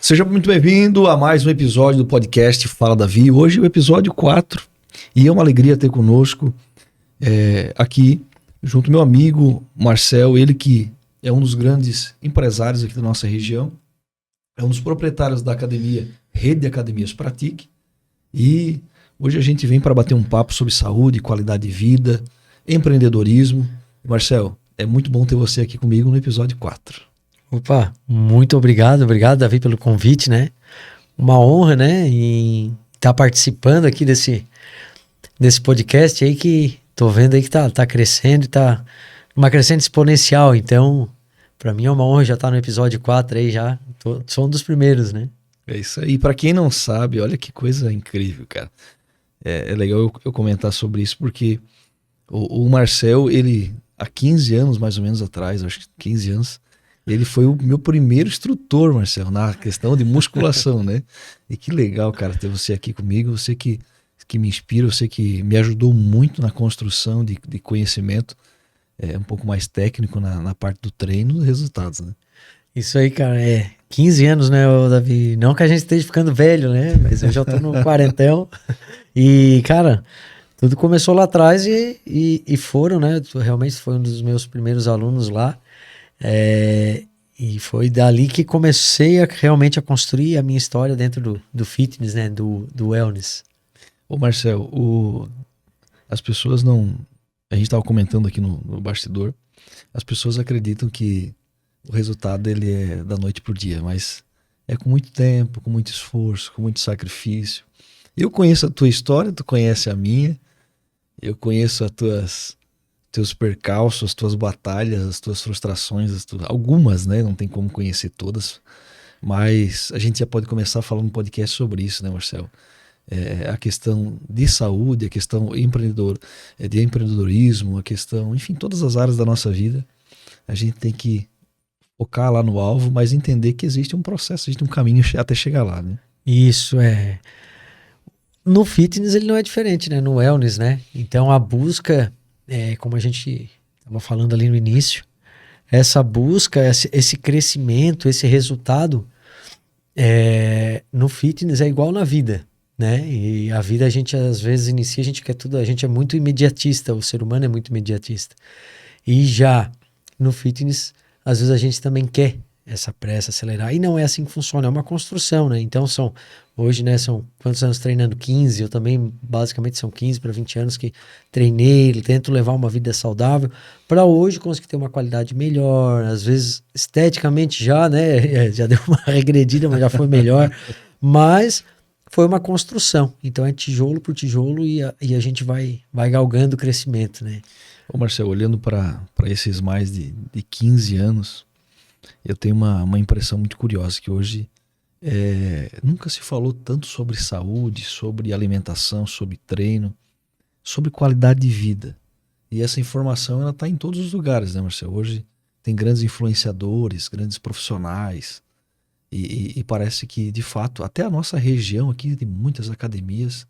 Seja muito bem-vindo a mais um episódio do podcast Fala Davi. Hoje é o episódio 4 e é uma alegria ter conosco aqui, junto ao meu amigo Marcel, ele que é um dos grandes empresários aqui da nossa região, é um dos proprietários da academia Rede de Academias Pratique, e hoje a gente vem para bater um papo sobre saúde, qualidade de vida, empreendedorismo. Marcel, é muito bom ter você aqui comigo no episódio 4. Opa, muito obrigado, Davi, pelo convite, né? Uma honra, né, em estar participando aqui desse podcast aí que tô vendo aí que tá crescendo e tá uma crescente exponencial. Então, para mim é uma honra já estar no episódio 4 aí já. Sou um dos primeiros, né? É isso aí. Para quem não sabe, olha que coisa incrível, cara. É legal eu comentar sobre isso porque o Marcel, ele há 15 anos mais ou menos atrás, acho que 15 anos, ele foi o meu primeiro instrutor, Marcel, na questão de musculação, né? E que legal, cara, ter você aqui comigo, você que me inspira, você que me ajudou muito na construção de conhecimento, um pouco mais técnico na parte do treino e dos resultados, né? Isso aí, cara, 15 anos, né, Davi? Não que a gente esteja ficando velho, né? Mas eu já tô no quarentão. E, cara, tudo começou lá atrás e foram, né? Realmente foi um dos meus primeiros alunos lá. E foi dali que comecei realmente a construir a minha história dentro do fitness, né? Do wellness. Ô Marcel, as pessoas não... A gente estava comentando aqui no bastidor, as pessoas acreditam que o resultado ele é da noite pro dia, mas é com muito tempo, com muito esforço, com muito sacrifício. Eu conheço a tua história, tu conhece a minha, eu conheço teus percalços, as tuas batalhas, as tuas frustrações, algumas, né? Não tem como conhecer todas, mas a gente já pode começar falando um podcast sobre isso, né, Marcel? A questão de saúde, a questão de empreendedorismo, a questão, enfim, todas as áreas da nossa vida, a gente tem que focar lá no alvo, mas entender que existe um processo, existe um caminho até chegar lá, né? Isso é. No fitness ele não é diferente, né? No wellness, né? Então a busca, como a gente estava falando ali no início, essa busca, esse crescimento, esse resultado, no fitness é igual na vida, né? E a vida a gente às vezes inicia, a gente quer tudo, a gente é muito imediatista, o ser humano é muito imediatista. E já no fitness, às vezes a gente também quer essa pressa, acelerar, e não é assim que funciona, é uma construção, né? Então hoje, né, são quantos anos treinando? 15, eu também basicamente são 15 para 20 anos que treinei, tento levar uma vida saudável, para hoje conseguir ter uma qualidade melhor, às vezes esteticamente já, né, já deu uma regredida, mas já foi melhor, mas foi uma construção, então é tijolo por tijolo e a gente vai galgando o crescimento, né? Ô Marcelo, olhando para esses mais de 15 anos, eu tenho uma impressão muito curiosa, que hoje nunca se falou tanto sobre saúde, sobre alimentação, sobre treino, sobre qualidade de vida. E essa informação ela está em todos os lugares, né, Marcelo? Hoje tem grandes influenciadores, grandes profissionais, e parece que, de fato, até a nossa região aqui tem muitas academias.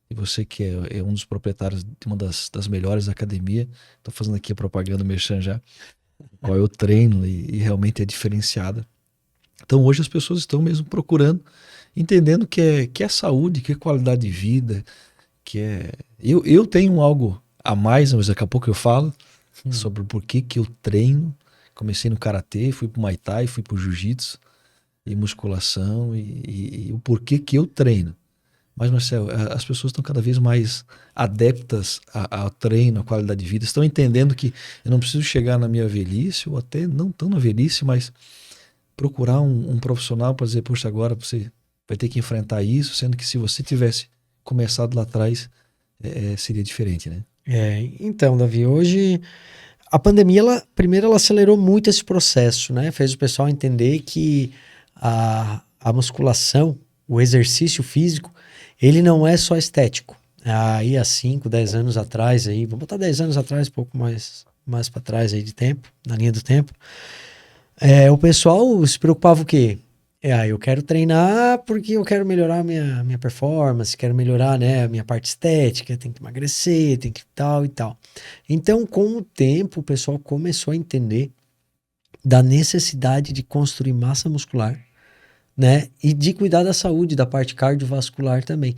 E você que é um dos proprietários de uma das melhores academias, estou fazendo aqui a propaganda merchan já, qual eu treino e realmente é diferenciada. Então hoje as pessoas estão mesmo procurando, entendendo que é saúde, que é qualidade de vida, que é... Eu tenho algo a mais, mas daqui a pouco eu falo sobre o porquê que eu treino. Comecei no karatê, fui pro Muay Thai, fui pro jiu-jitsu e musculação e o porquê que eu treino. Mas, Marcelo, as pessoas estão cada vez mais adeptas ao treino, à qualidade de vida, estão entendendo que eu não preciso chegar na minha velhice, ou até não tão na velhice, mas procurar um profissional para dizer, poxa, agora você vai ter que enfrentar isso, sendo que se você tivesse começado lá atrás, seria diferente, né? Então, Davi, hoje a pandemia, ela acelerou muito esse processo, né? Fez o pessoal entender que a musculação, o exercício físico, ele não é só estético. Aí há 5, 10 anos atrás, aí, vamos botar 10 anos atrás, um pouco mais para trás aí de tempo, na linha do tempo, o pessoal se preocupava o quê? Eu quero treinar porque eu quero melhorar a minha performance, quero melhorar, né, a minha parte estética, tem que emagrecer, tem que tal e tal. Então, com o tempo, o pessoal começou a entender da necessidade de construir massa muscular, né? E de cuidar da saúde, da parte cardiovascular também.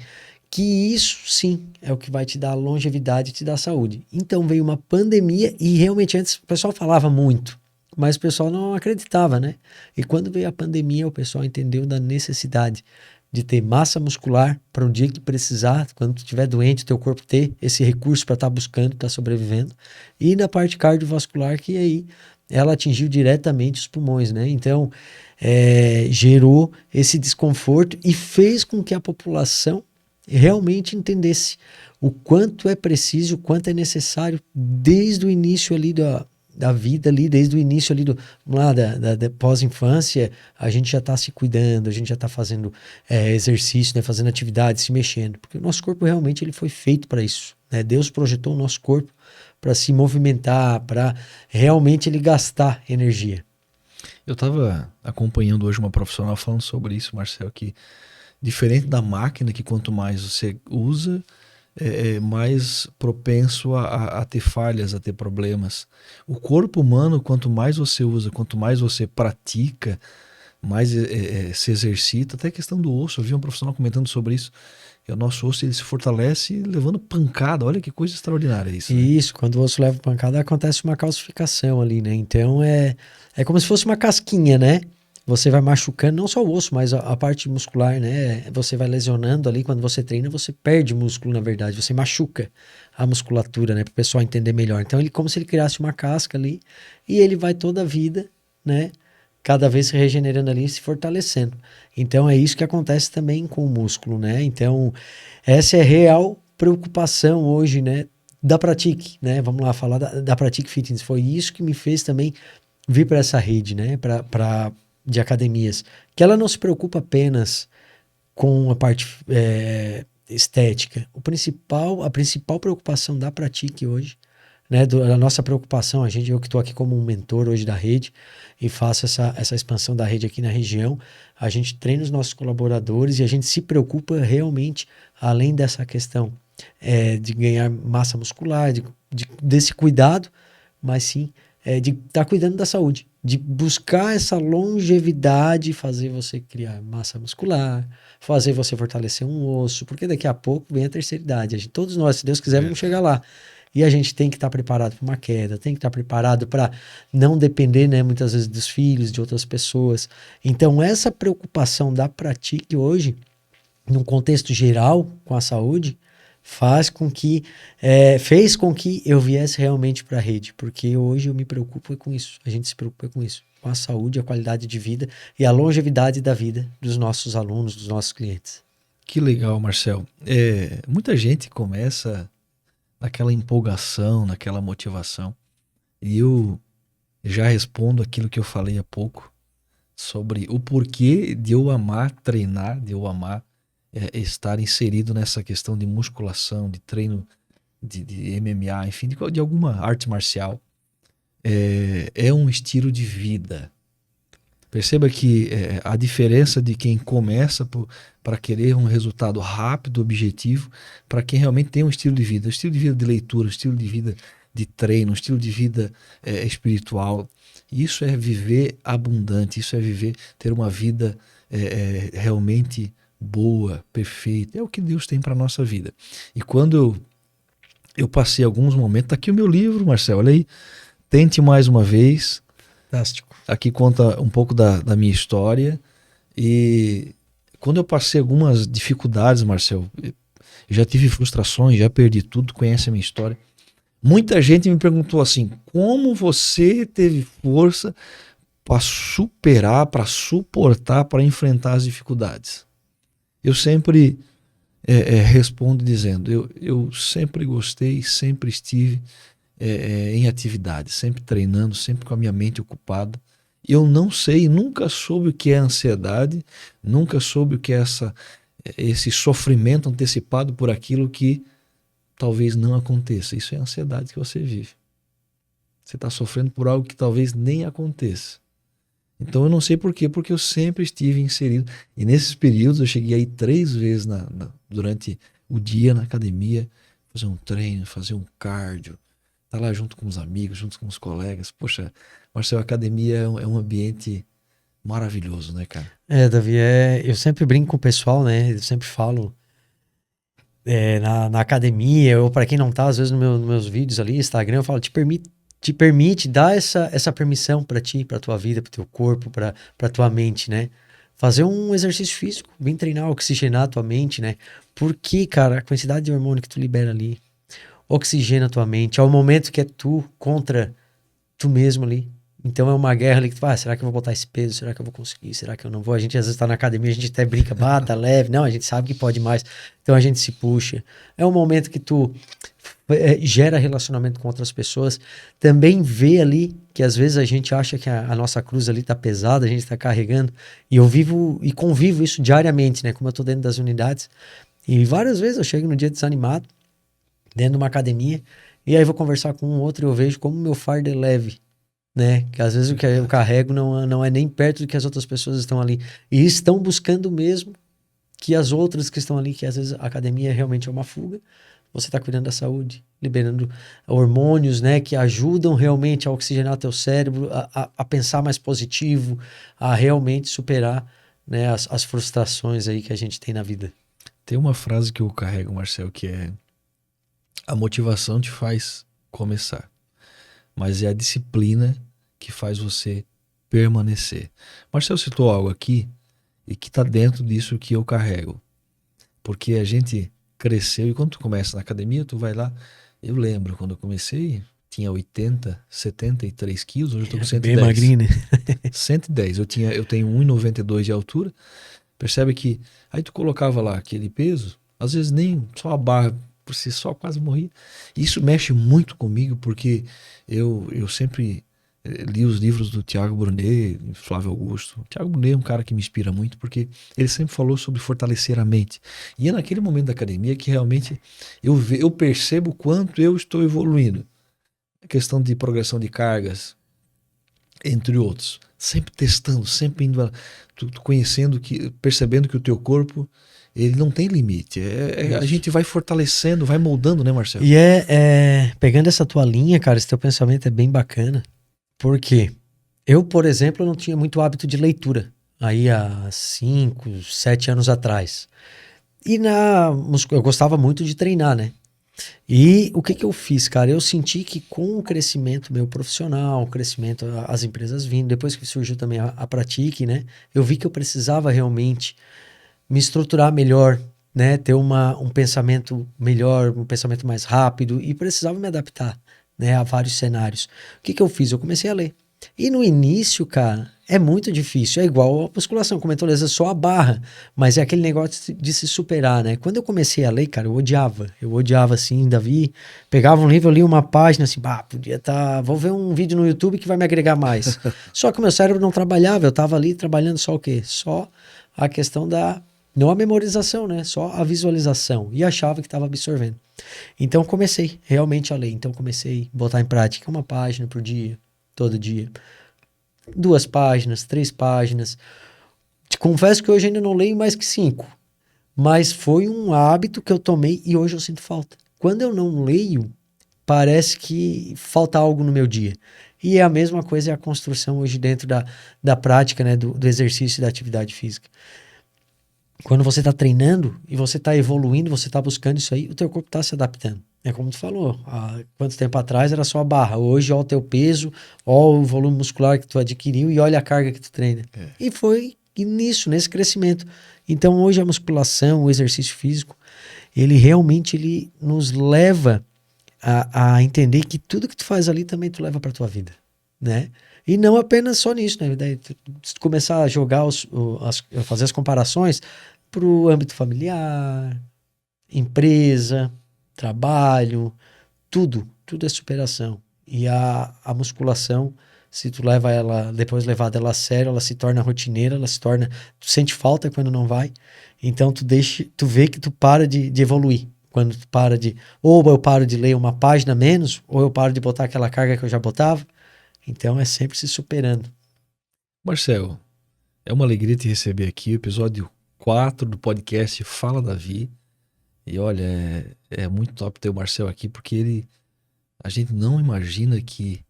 Que isso sim é o que vai te dar longevidade e te dar saúde. Então veio uma pandemia e realmente antes o pessoal falava muito, mas o pessoal não acreditava, né? E quando veio a pandemia, o pessoal entendeu da necessidade de ter massa muscular para um dia que precisar, quando tu estiver doente, teu corpo ter esse recurso para estar buscando, estar sobrevivendo. E na parte cardiovascular, que aí ela atingiu diretamente os pulmões, né? Então, gerou esse desconforto e fez com que a população realmente entendesse o quanto é preciso, o quanto é necessário desde o início ali da vida ali, desde o início ali vamos lá, da pós-infância, a gente já está se cuidando, a gente já está fazendo exercício, né, fazendo atividade, se mexendo, porque o nosso corpo realmente ele foi feito para isso, né? Deus projetou o nosso corpo para se movimentar, para realmente ele gastar energia. Eu estava acompanhando hoje uma profissional falando sobre isso, Marcel, que diferente da máquina, que quanto mais você usa, é mais propenso a ter falhas, a ter problemas. O corpo humano, quanto mais você usa, quanto mais você pratica, mais se exercita, até a questão do osso. Eu vi um profissional comentando sobre isso. Que o nosso osso ele se fortalece levando pancada. Olha que coisa extraordinária isso, né? E isso, quando o osso leva pancada, acontece uma calcificação ali, né? Então é como se fosse uma casquinha, né? Você vai machucando não só o osso, mas a parte muscular, né? Você vai lesionando ali. Quando você treina, você perde músculo, na verdade. Você machuca a musculatura, né? Para o pessoal entender melhor. Então, ele como se ele criasse uma casca ali e ele vai toda a vida, né? Cada vez se regenerando ali e se fortalecendo. Então, é isso que acontece também com o músculo, né? Então, essa é a real preocupação hoje, né? Da Pratique, né? Vamos lá falar da Pratique Fitness. Foi isso que me fez também vir para essa rede, né? De academias, que ela não se preocupa apenas com a parte estética. A principal preocupação da Pratique hoje, né, a nossa preocupação, eu que estou aqui como um mentor hoje da rede e faço essa expansão da rede aqui na região, a gente treina os nossos colaboradores e a gente se preocupa realmente, além dessa questão de ganhar massa muscular, desse cuidado, mas sim de estar cuidando da saúde, de buscar essa longevidade, fazer você criar massa muscular, fazer você fortalecer um osso, porque daqui a pouco vem a terceira idade. Todos nós, se Deus quiser, vamos chegar lá. E a gente tem que estar preparado para uma queda, tem que estar preparado para não depender, né, muitas vezes dos filhos, de outras pessoas. Então, essa preocupação da Pratique hoje, num contexto geral com a saúde, fez com que eu viesse realmente para a rede, porque hoje eu me preocupo com isso, a gente se preocupa com isso, com a saúde, a qualidade de vida e a longevidade da vida dos nossos alunos, dos nossos clientes. Que legal, Marcel. Muita gente começa naquela empolgação, naquela motivação. E eu já respondo aquilo que eu falei há pouco sobre o porquê de eu amar treinar, de eu amar estar inserido nessa questão de musculação, de treino de MMA, enfim, de alguma arte marcial. É um estilo de vida. Perceba que a diferença de quem começa para querer um resultado rápido, objetivo, para quem realmente tem um estilo de vida de leitura, um estilo de vida de treino, um estilo de vida espiritual. Isso é viver abundante, isso é ter uma vida realmente boa, perfeita. É o que Deus tem para a nossa vida. E quando eu passei alguns momentos, tá aqui o meu livro, Marcelo, olha aí, Tente Mais Uma Vez. Fantástico. Aqui conta um pouco da minha história e quando eu passei algumas dificuldades, Marcel, já tive frustrações, já perdi tudo, conhece a minha história. Muita gente me perguntou assim, como você teve força para superar, para suportar, para enfrentar as dificuldades? Eu sempre respondo dizendo, eu sempre gostei, sempre estive em atividade, sempre treinando, sempre com a minha mente ocupada. Eu não sei, nunca soube o que é ansiedade, nunca soube o que é esse sofrimento antecipado por aquilo que talvez não aconteça. Isso é a ansiedade que você vive. Você está sofrendo por algo que talvez nem aconteça. Então eu não sei por quê, porque eu sempre estive inserido. E nesses períodos eu cheguei aí 3 vezes durante o dia na academia, fazer um treino, fazer um cardio, estar lá junto com os amigos, junto com os colegas. Poxa, Marcelo, a academia é um ambiente maravilhoso, né, cara? Davi, eu sempre brinco com o pessoal, né? Eu sempre falo na academia, ou para quem não tá, às vezes nos meus vídeos ali, Instagram, eu falo, te permite, dá essa permissão para ti, para tua vida, para teu corpo, para tua mente, né? Fazer um exercício físico, vem treinar, oxigenar a tua mente, né? Porque, cara, a quantidade de hormônio que tu libera ali, oxigena a tua mente, é o momento que é tu contra tu mesmo ali. Então é uma guerra ali que tu fala, será que eu vou botar esse peso? Será que eu vou conseguir? Será que eu não vou? A gente às vezes tá na academia, a gente até brinca, tá leve. Não, a gente sabe que pode mais. Então a gente se puxa. É um momento que tu gera relacionamento com outras pessoas. Também vê ali que às vezes a gente acha que a nossa cruz ali tá pesada, a gente tá carregando. E eu vivo e convivo isso diariamente, né? Como eu tô dentro das unidades. E várias vezes eu chego no dia desanimado, dentro de uma academia, e aí vou conversar com um outro e eu vejo como meu fardo é leve, né? Que às vezes o que eu carrego não é nem perto do que as outras pessoas estão ali. E estão buscando o mesmo que as outras que estão ali, que às vezes a academia realmente é uma fuga. Você está cuidando da saúde, liberando hormônios, né? Que ajudam realmente a oxigenar teu cérebro, a pensar mais positivo, a realmente superar, né, as frustrações aí que a gente tem na vida. Tem uma frase que eu carrego, Marcel, que é: a motivação te faz começar, mas é a disciplina que faz você permanecer. Marcel citou algo aqui e que está dentro disso que eu carrego. Porque a gente cresceu e quando tu começa na academia, tu vai lá. Eu lembro quando eu comecei, tinha 80, 73 quilos, hoje eu tô com Bem 110. magrinho, né? 110. Eu tenho 1,92 de altura. Percebe que aí tu colocava lá aquele peso, às vezes nem só a barra por si só quase morria. Isso mexe muito comigo porque eu sempre li os livros do Tiago Brunet, Flávio Augusto. O Tiago Brunet é um cara que me inspira muito porque ele sempre falou sobre fortalecer a mente. E é naquele momento da academia que realmente eu percebo o quanto eu estou evoluindo. A questão de progressão de cargas, entre outros. Sempre testando, sempre indo, tu conhecendo, percebendo que o teu corpo ele não tem limite. A gente vai fortalecendo, vai moldando, né, Marcelo? E pegando essa tua linha, cara, esse teu pensamento é bem bacana. Por quê? Eu, por exemplo, não tinha muito hábito de leitura. Aí há 5, 7 anos atrás. E eu gostava muito de treinar, né? E o que eu fiz, cara? Eu senti que com o crescimento meu profissional, o crescimento, as empresas vindo, depois que surgiu também a Pratique, né? Eu vi que eu precisava realmente me estruturar melhor, né? Ter um pensamento melhor, um pensamento mais rápido e precisava me adaptar, né? A vários cenários. O que eu fiz? Eu comecei a ler. E no início, cara, é muito difícil. É igual a musculação, como eu tô dizendo, só a barra. Mas é aquele negócio de se superar, né? Quando eu comecei a ler, cara, eu odiava. Eu odiava, assim, Davi. Pegava um livro, eu lia uma página, assim, podia estar... Vou ver um vídeo no YouTube que vai me agregar mais. Só que o meu cérebro não trabalhava. Eu tava ali trabalhando só o quê? Só a questão não a memorização, né? Só a visualização. E achava que estava absorvendo. Então comecei realmente a ler. Então comecei a botar em prática uma página por dia, todo dia. 2 páginas, 3 páginas. Te confesso que hoje ainda não leio mais que 5. Mas foi um hábito que eu tomei e hoje eu sinto falta. Quando eu não leio, parece que falta algo no meu dia. E é a mesma coisa é a construção hoje dentro da prática, né? Do exercício e da atividade física. Quando você está treinando e você está evoluindo, você está buscando isso aí, o teu corpo está se adaptando. É como tu falou, há quanto tempo atrás era só a barra, hoje olha o teu peso, olha o volume muscular que tu adquiriu e olha a carga que tu treina. E foi nesse crescimento. Então hoje a musculação, o exercício físico, ele realmente nos leva a entender que tudo que tu faz ali também tu leva para tua vida, né? E não apenas só nisso, né? Daí, se tu começar a jogar, fazer as comparações para o âmbito familiar, empresa, trabalho, tudo é superação. E a musculação, se tu leva ela, depois levada ela a sério, ela se torna rotineira, tu sente falta quando não vai, então tu vê que tu para de evoluir. Quando tu para ou eu paro de ler uma página menos, ou eu paro de botar aquela carga que eu já botava. Então é sempre se superando. Marcelo, é uma alegria te receber aqui, o episódio 4 do podcast Fala Davi. E olha, é muito top ter o Marcel aqui, porque a gente não imagina que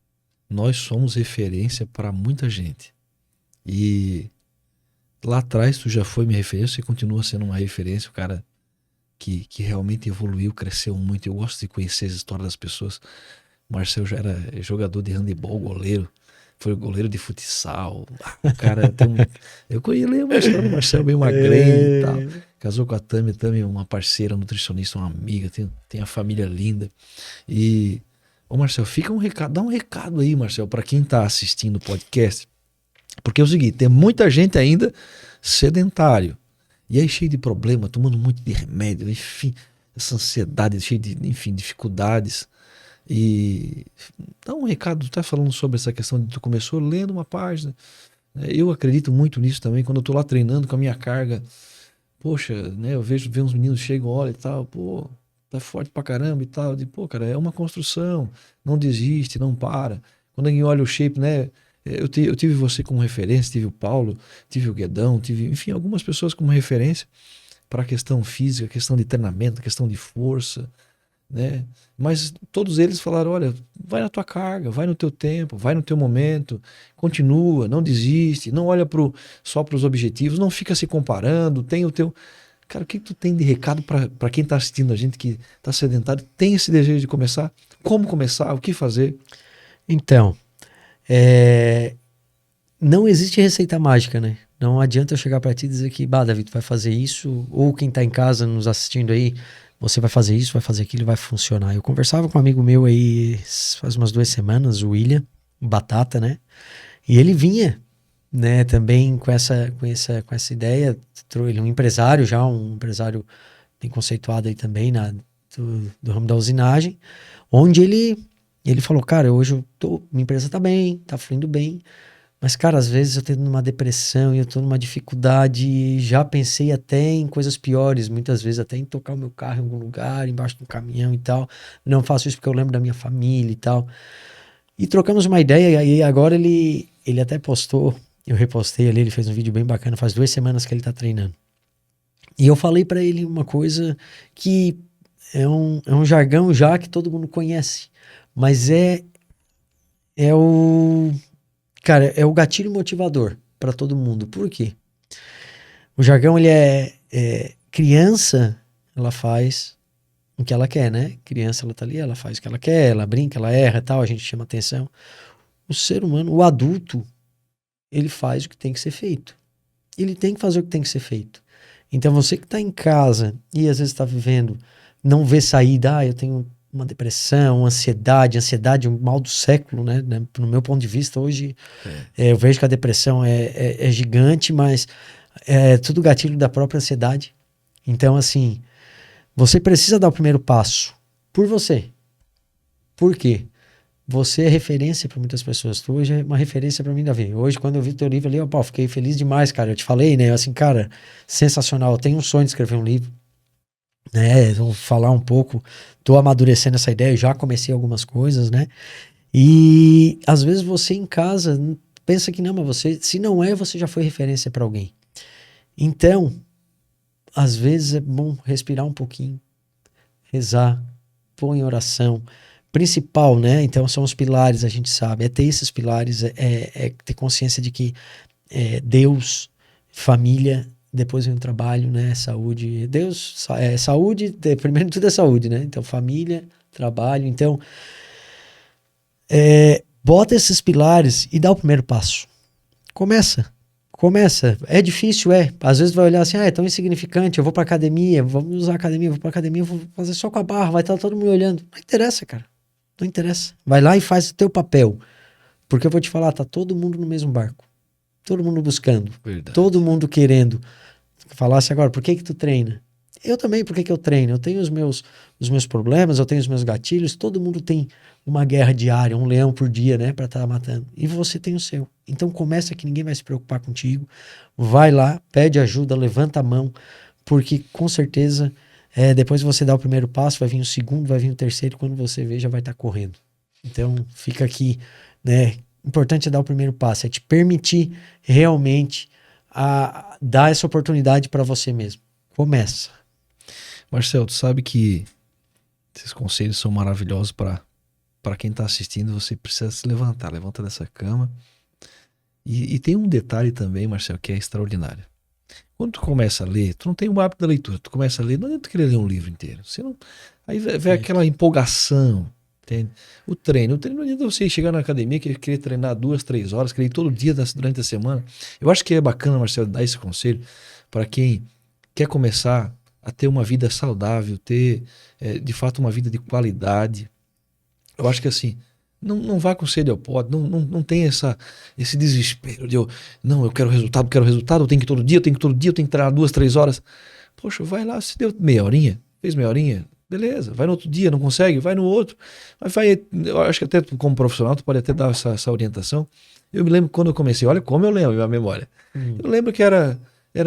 nós somos referência para muita gente. E lá atrás tu já foi minha referência e continua sendo uma referência, o cara que realmente evoluiu, cresceu muito. Eu gosto de conhecer as histórias das pessoas. O Marcel já era jogador de handebol, goleiro. Foi goleiro de futsal. O cara tem um. Eu conheci uma história do Marcel bem magrinho e tal. É, Casou com a Tami, uma parceira, nutricionista, uma amiga, tem a família linda. E, ô Marcel, fica um recado, dá um recado aí, Marcel, para quem tá assistindo o podcast. Porque é o seguinte, tem muita gente ainda sedentário. E aí cheio de problema, tomando muito de remédio, enfim, essa ansiedade, cheio de, enfim, dificuldades. E dá um recado, tu tá falando sobre essa questão de tu começou lendo uma página. Né? Eu acredito muito nisso também, quando eu tô lá treinando com a minha carga. Poxa, né, eu vejo uns meninos chegam, olha e tal, pô, tá forte pra caramba e tal. Eu digo, pô, cara, é uma construção, não desiste, não para. Quando alguém olha o shape, né, eu tive você como referência, tive o Paulo, tive o Guedão, tive, enfim, algumas pessoas como referência para a questão física, questão de treinamento, questão de força, né? Mas todos eles falaram, olha, vai na tua carga, vai no teu tempo, vai no teu momento, continua, não desiste, não olha só para os objetivos, não fica se comparando, tem o teu... Cara, o que tu tem de recado para quem está assistindo a gente que está sedentário, tem esse desejo de começar? Como começar? O que fazer? então, é, não existe receita mágica, né? Não adianta eu chegar para ti e dizer que, bah, David, tu vai fazer isso, ou quem tá em casa nos assistindo aí, você vai fazer isso, vai fazer aquilo, vai funcionar. Eu conversava com um amigo meu aí faz umas 2 semanas, o William, Batata, né? E ele vinha, né, também com essa ideia, ele é um empresário já, um empresário bem conceituado aí também do ramo da usinagem, onde ele falou, cara, hoje minha empresa tá bem, tá fluindo bem, mas, cara, às vezes eu tô numa depressão e eu tô numa dificuldade, e já pensei até em coisas piores, muitas vezes até em tocar o meu carro em algum lugar, embaixo de um caminhão e tal. Não faço isso porque eu lembro da minha família e tal. E trocamos uma ideia, e aí agora ele até postou, eu repostei ali, ele fez um vídeo bem bacana, faz 2 semanas que ele tá treinando. E eu falei pra ele uma coisa que é um jargão já que todo mundo conhece, mas é o, cara, é o gatilho motivador pra todo mundo. Por quê? O jargão, ele criança, ela faz o que ela quer, né? Criança, ela tá ali, ela faz o que ela quer, ela brinca, ela erra, tal, a gente chama atenção. O ser humano, o adulto, ele faz o que tem que ser feito. Ele tem que fazer o que tem que ser feito. Então você que está em casa e às vezes está vivendo, não vê saída, eu tenho uma depressão, uma ansiedade, um mal do século, né? No meu ponto de vista, hoje eu vejo que a depressão é gigante, mas é tudo gatilho da própria ansiedade. Então, assim, você precisa dar o primeiro passo por você. Por quê? Você é referência para muitas pessoas. Tu hoje é uma referência para mim, Davi. Hoje, quando eu vi teu livro ali, eu, pô, fiquei feliz demais, cara. Eu te falei, né? Assim, cara, sensacional. Eu tenho um sonho de escrever um livro, né? Vou falar um pouco. Tô amadurecendo essa ideia, já comecei algumas coisas, né? E às vezes você em casa pensa que não, mas você, se não é, você já foi referência para alguém. Então, às vezes é bom respirar um pouquinho, rezar, pôr em oração. Principal, né? Então são os pilares, a gente sabe. É ter esses pilares, é ter consciência de que Deus, família, depois vem o trabalho, né? Saúde. Deus, saúde, primeiro de tudo é saúde, né? Então, família, trabalho. Então, bota esses pilares e dá o primeiro passo. Começa. Começa. É difícil, é. Às vezes vai olhar assim, é tão insignificante, eu vou pra academia, vamos usar a academia, eu vou pra academia, eu vou fazer só com a barra, vai estar todo mundo me olhando. Não interessa, cara. Não interessa. Vai lá e faz o teu papel. Porque eu vou te falar, tá todo mundo no mesmo barco. Todo mundo buscando. Verdade. Todo mundo querendo. Falasse agora, por que que tu treina? Eu também, por que que eu treino? Eu tenho os meus problemas, eu tenho os meus gatilhos, todo mundo tem uma guerra diária, um leão por dia, né, pra estar matando. E você tem o seu. Então começa que ninguém vai se preocupar contigo. Vai lá, pede ajuda, levanta a mão, porque com certeza depois você dá o primeiro passo, vai vir o segundo, vai vir o terceiro, quando você vê já vai estar correndo. Então fica aqui, né, importante é dar o primeiro passo, é te permitir realmente dar essa oportunidade para você mesmo. Começa. Marcel, tu sabe que esses conselhos são maravilhosos para quem está assistindo. Você precisa se levantar, levanta dessa cama E tem um detalhe também, Marcelo, que é extraordinário. Quando tu começa a ler, tu não tem o hábito da leitura, tu começa a ler, não adianta tu querer ler um livro inteiro. Você não, aí vem Certo. aquela empolgação, entende? O treino não adianta você chegar na academia, querer treinar 2, 3 horas, querer ir todo dia durante a semana. Eu acho que é bacana, Marcelo, dar esse conselho para quem quer começar a ter uma vida saudável, ter de fato uma vida de qualidade. Eu acho que assim, não vá com sede ao pote, não tem esse desespero de não, eu quero resultado, eu tenho que ir todo dia, eu tenho que ir todo dia, eu tenho que treinar 2, 3 horas. Poxa, vai lá, se deu meia horinha, fez meia horinha, beleza, vai no outro dia, não consegue, vai no outro. Mas eu acho que até como profissional, tu pode até dar essa orientação. Eu me lembro quando eu comecei, olha como eu lembro, minha memória. Eu lembro que era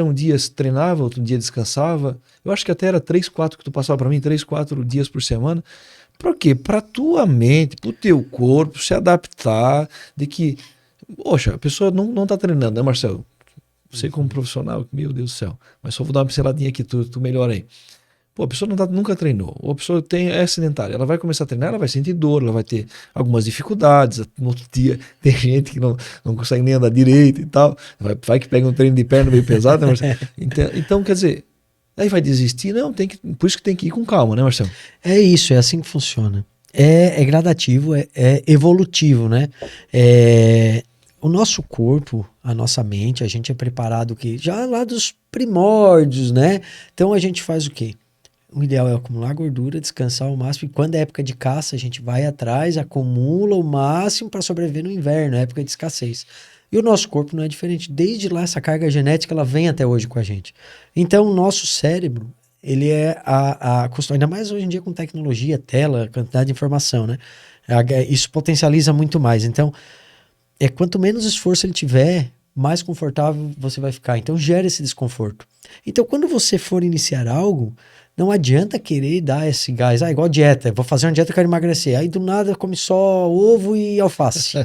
um dia treinava, outro dia descansava. Eu acho que até era 3, 4 que tu passava para mim, 3, 4 dias por semana. Para quê? Para tua mente, para o teu corpo se adaptar de que, poxa, a pessoa não tá treinando, né, Marcelo? Você como profissional, meu Deus do céu. Mas só vou dar uma pinceladinha aqui, tu melhora aí. Pô, a pessoa nunca treinou, ou a pessoa é sedentária, ela vai começar a treinar, ela vai sentir dor, ela vai ter algumas dificuldades. No outro dia tem gente que não consegue nem andar direito e tal, vai que pega um treino de perna meio pesado, né, Marcelo? Então, quer dizer, aí vai desistir? Não, por isso que tem que ir com calma, né, Marcelo? É isso, é assim que funciona. É gradativo, é evolutivo, né? O nosso corpo, a nossa mente, a gente é preparado que já lá dos primórdios, né? Então a gente faz o quê? O ideal é acumular gordura, descansar ao máximo. E quando é época de caça, a gente vai atrás, acumula o máximo para sobreviver no inverno, época de escassez. E o nosso corpo não é diferente. Desde lá, essa carga genética ela vem até hoje com a gente. Então, o nosso cérebro, ele é ainda mais hoje em dia com tecnologia, tela, quantidade de informação, né? Isso potencializa muito mais. Então, quanto menos esforço ele tiver, mais confortável você vai ficar. Então gera esse desconforto. Então quando você for iniciar algo, não adianta querer dar esse gás. Igual dieta. Vou fazer uma dieta, eu quero emagrecer. Aí do nada come só ovo e alface.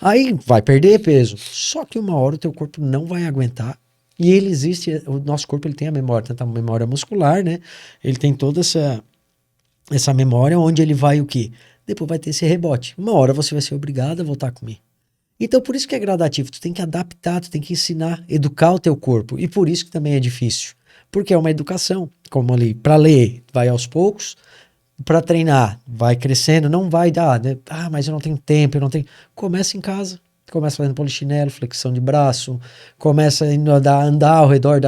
Aí vai perder peso. Só que uma hora o teu corpo não vai aguentar. E ele existe, o nosso corpo ele tem a memória, tanto a memória muscular, né? Ele tem toda essa memória onde ele vai o quê? Depois vai ter esse rebote. Uma hora você vai ser obrigado a voltar a comer. Então, por isso que é gradativo, tu tem que adaptar, tu tem que ensinar, educar o teu corpo. E por isso que também é difícil. Porque é uma educação, como ali, para ler, vai aos poucos, para treinar, vai crescendo, não vai dar, né? Mas eu não tenho tempo, eu não tenho. Começa em casa, começa fazendo polichinelo, flexão de braço, começa a andar ao redor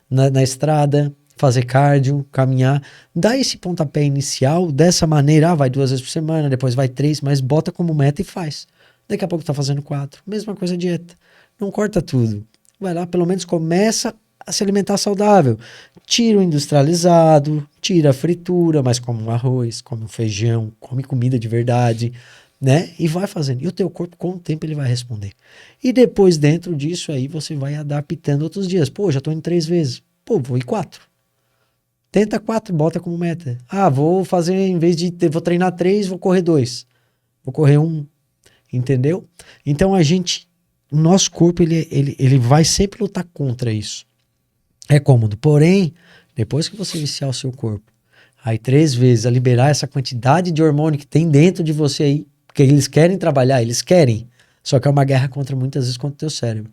na estrada, fazer cardio, caminhar. Dá esse pontapé inicial dessa maneira, vai 2 vezes por semana, depois vai 3, mas bota como meta e faz. Daqui a pouco tá fazendo 4. Mesma coisa a dieta. Não corta tudo. Vai lá, pelo menos começa a se alimentar saudável. Tira o industrializado, tira a fritura, mas come um arroz, come um feijão, come comida de verdade, né? E vai fazendo. E o teu corpo, com o tempo, ele vai responder. E depois, dentro disso aí, você vai adaptando outros dias. Pô, já tô indo 3 vezes. Pô, vou ir 4. Tenta 4, bota como meta. Vou fazer, em vez de... Vou treinar 3, vou correr 2. Vou correr 1. Entendeu? Então o nosso corpo ele vai sempre lutar contra isso. É cômodo. Porém, depois que você viciar o seu corpo, aí 3 vezes a liberar essa quantidade de hormônio que tem dentro de você aí, porque eles querem trabalhar, eles querem. Só que é uma guerra muitas vezes contra o teu cérebro.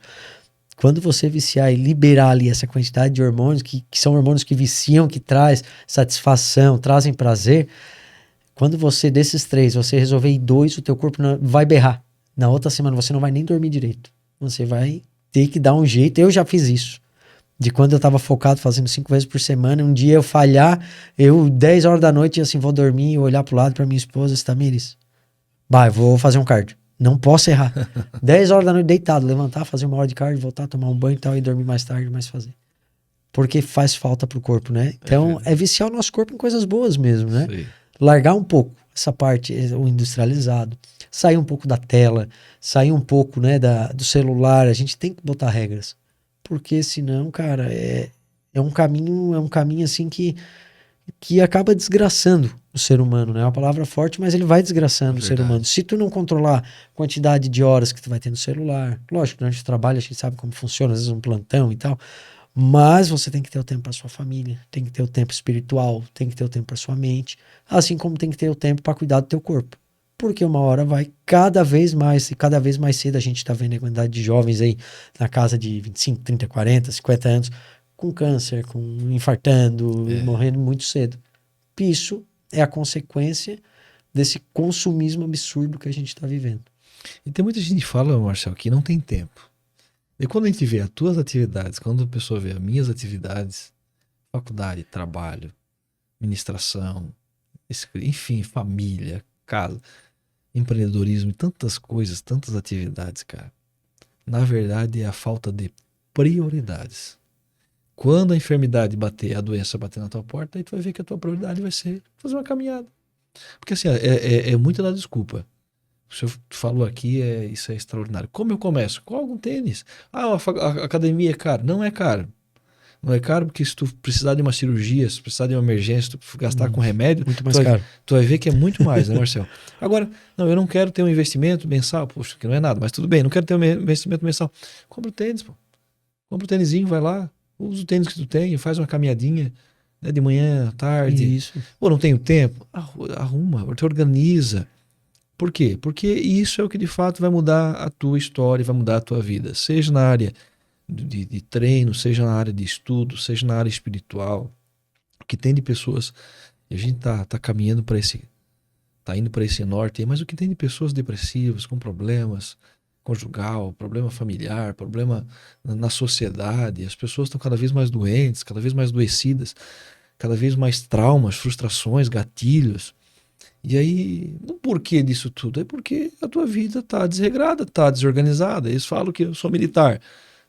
Quando você viciar e liberar ali essa quantidade de hormônios, que são hormônios que viciam, que traz satisfação, trazem prazer, quando você, desses 3, você resolver ir 2, o teu corpo vai berrar. Na outra semana você não vai nem dormir direito. Você vai ter que dar um jeito. Eu já fiz isso. De quando eu estava focado fazendo 5 vezes por semana, um dia eu falhar, 10 horas da noite, assim, vou dormir, olhar pro lado pra minha esposa, Tamires, vou fazer um cardio. Não posso errar. 10 horas da noite deitado, levantar, fazer 1 hora de cardio, voltar, tomar um banho e tal, e dormir mais tarde, mais fazer. Porque faz falta pro corpo, né? Então, é viciar o nosso corpo em coisas boas mesmo, né? Sei. Largar um pouco essa parte, o industrializado, sair um pouco da tela, sair um pouco, né, do celular. A gente tem que botar regras, porque senão, cara, é um caminho assim que acaba desgraçando o ser humano, né? É uma palavra forte, mas ele vai desgraçando o ser humano. Se tu não controlar a quantidade de horas que tu vai ter no celular, lógico, durante o trabalho a gente sabe como funciona, às vezes um plantão e tal, mas você tem que ter o tempo para sua família, tem que ter o tempo espiritual, tem que ter o tempo para sua mente, assim como tem que ter o tempo para cuidar do teu corpo. porque uma hora vai cada vez mais, e cada vez mais cedo a gente está vendo a quantidade de jovens aí na casa de 25, 30, 40, 50 anos, com câncer, com infartando e morrendo muito cedo. Isso é a consequência desse consumismo absurdo que a gente está vivendo. E tem muita gente que fala, Marcelo, que não tem tempo. E quando a gente vê as tuas atividades, quando a pessoa vê as minhas atividades, faculdade, trabalho, administração, enfim, família, casa, empreendedorismo e tantas coisas, tantas atividades, cara. Na verdade, é a falta de prioridades. Quando a enfermidade bater, a doença bater na tua porta, aí tu vai ver que a tua prioridade vai ser fazer uma caminhada. Porque assim, é muita da desculpa. O senhor falou aqui, isso é extraordinário. Como eu começo? Com algum tênis. A academia é caro. Não é caro. Não é caro porque se tu precisar de uma cirurgia, se tu precisar de uma emergência, se tu gastar com remédio, muito mais caro. Tu vai ver que é muito mais, né, Marcelo? Agora, não, eu não quero ter um investimento mensal. Poxa, que não é nada, mas tudo bem, não quero ter um investimento mensal. Compra o tênis, pô. Compra o tênisinho, vai lá, usa o tênis que tu tem, faz uma caminhadinha, né, de manhã, à tarde. Isso. Pô, não tenho tempo? Arruma, te organiza. Por quê? Porque isso é o que de fato vai mudar a tua história, vai mudar a tua vida. Seja na área de treino, seja na área de estudo, seja na área espiritual. O que tem de pessoas, e a gente tá caminhando para tá indo para esse norte, mas o que tem de pessoas depressivas, com problemas conjugal, problema familiar, problema na sociedade, as pessoas estão cada vez mais doentes, cada vez mais adoecidas, cada vez mais traumas, frustrações, gatilhos. E aí, o porquê disso tudo? É porque a tua vida tá desregrada, tá desorganizada. Eles falam que eu sou militar.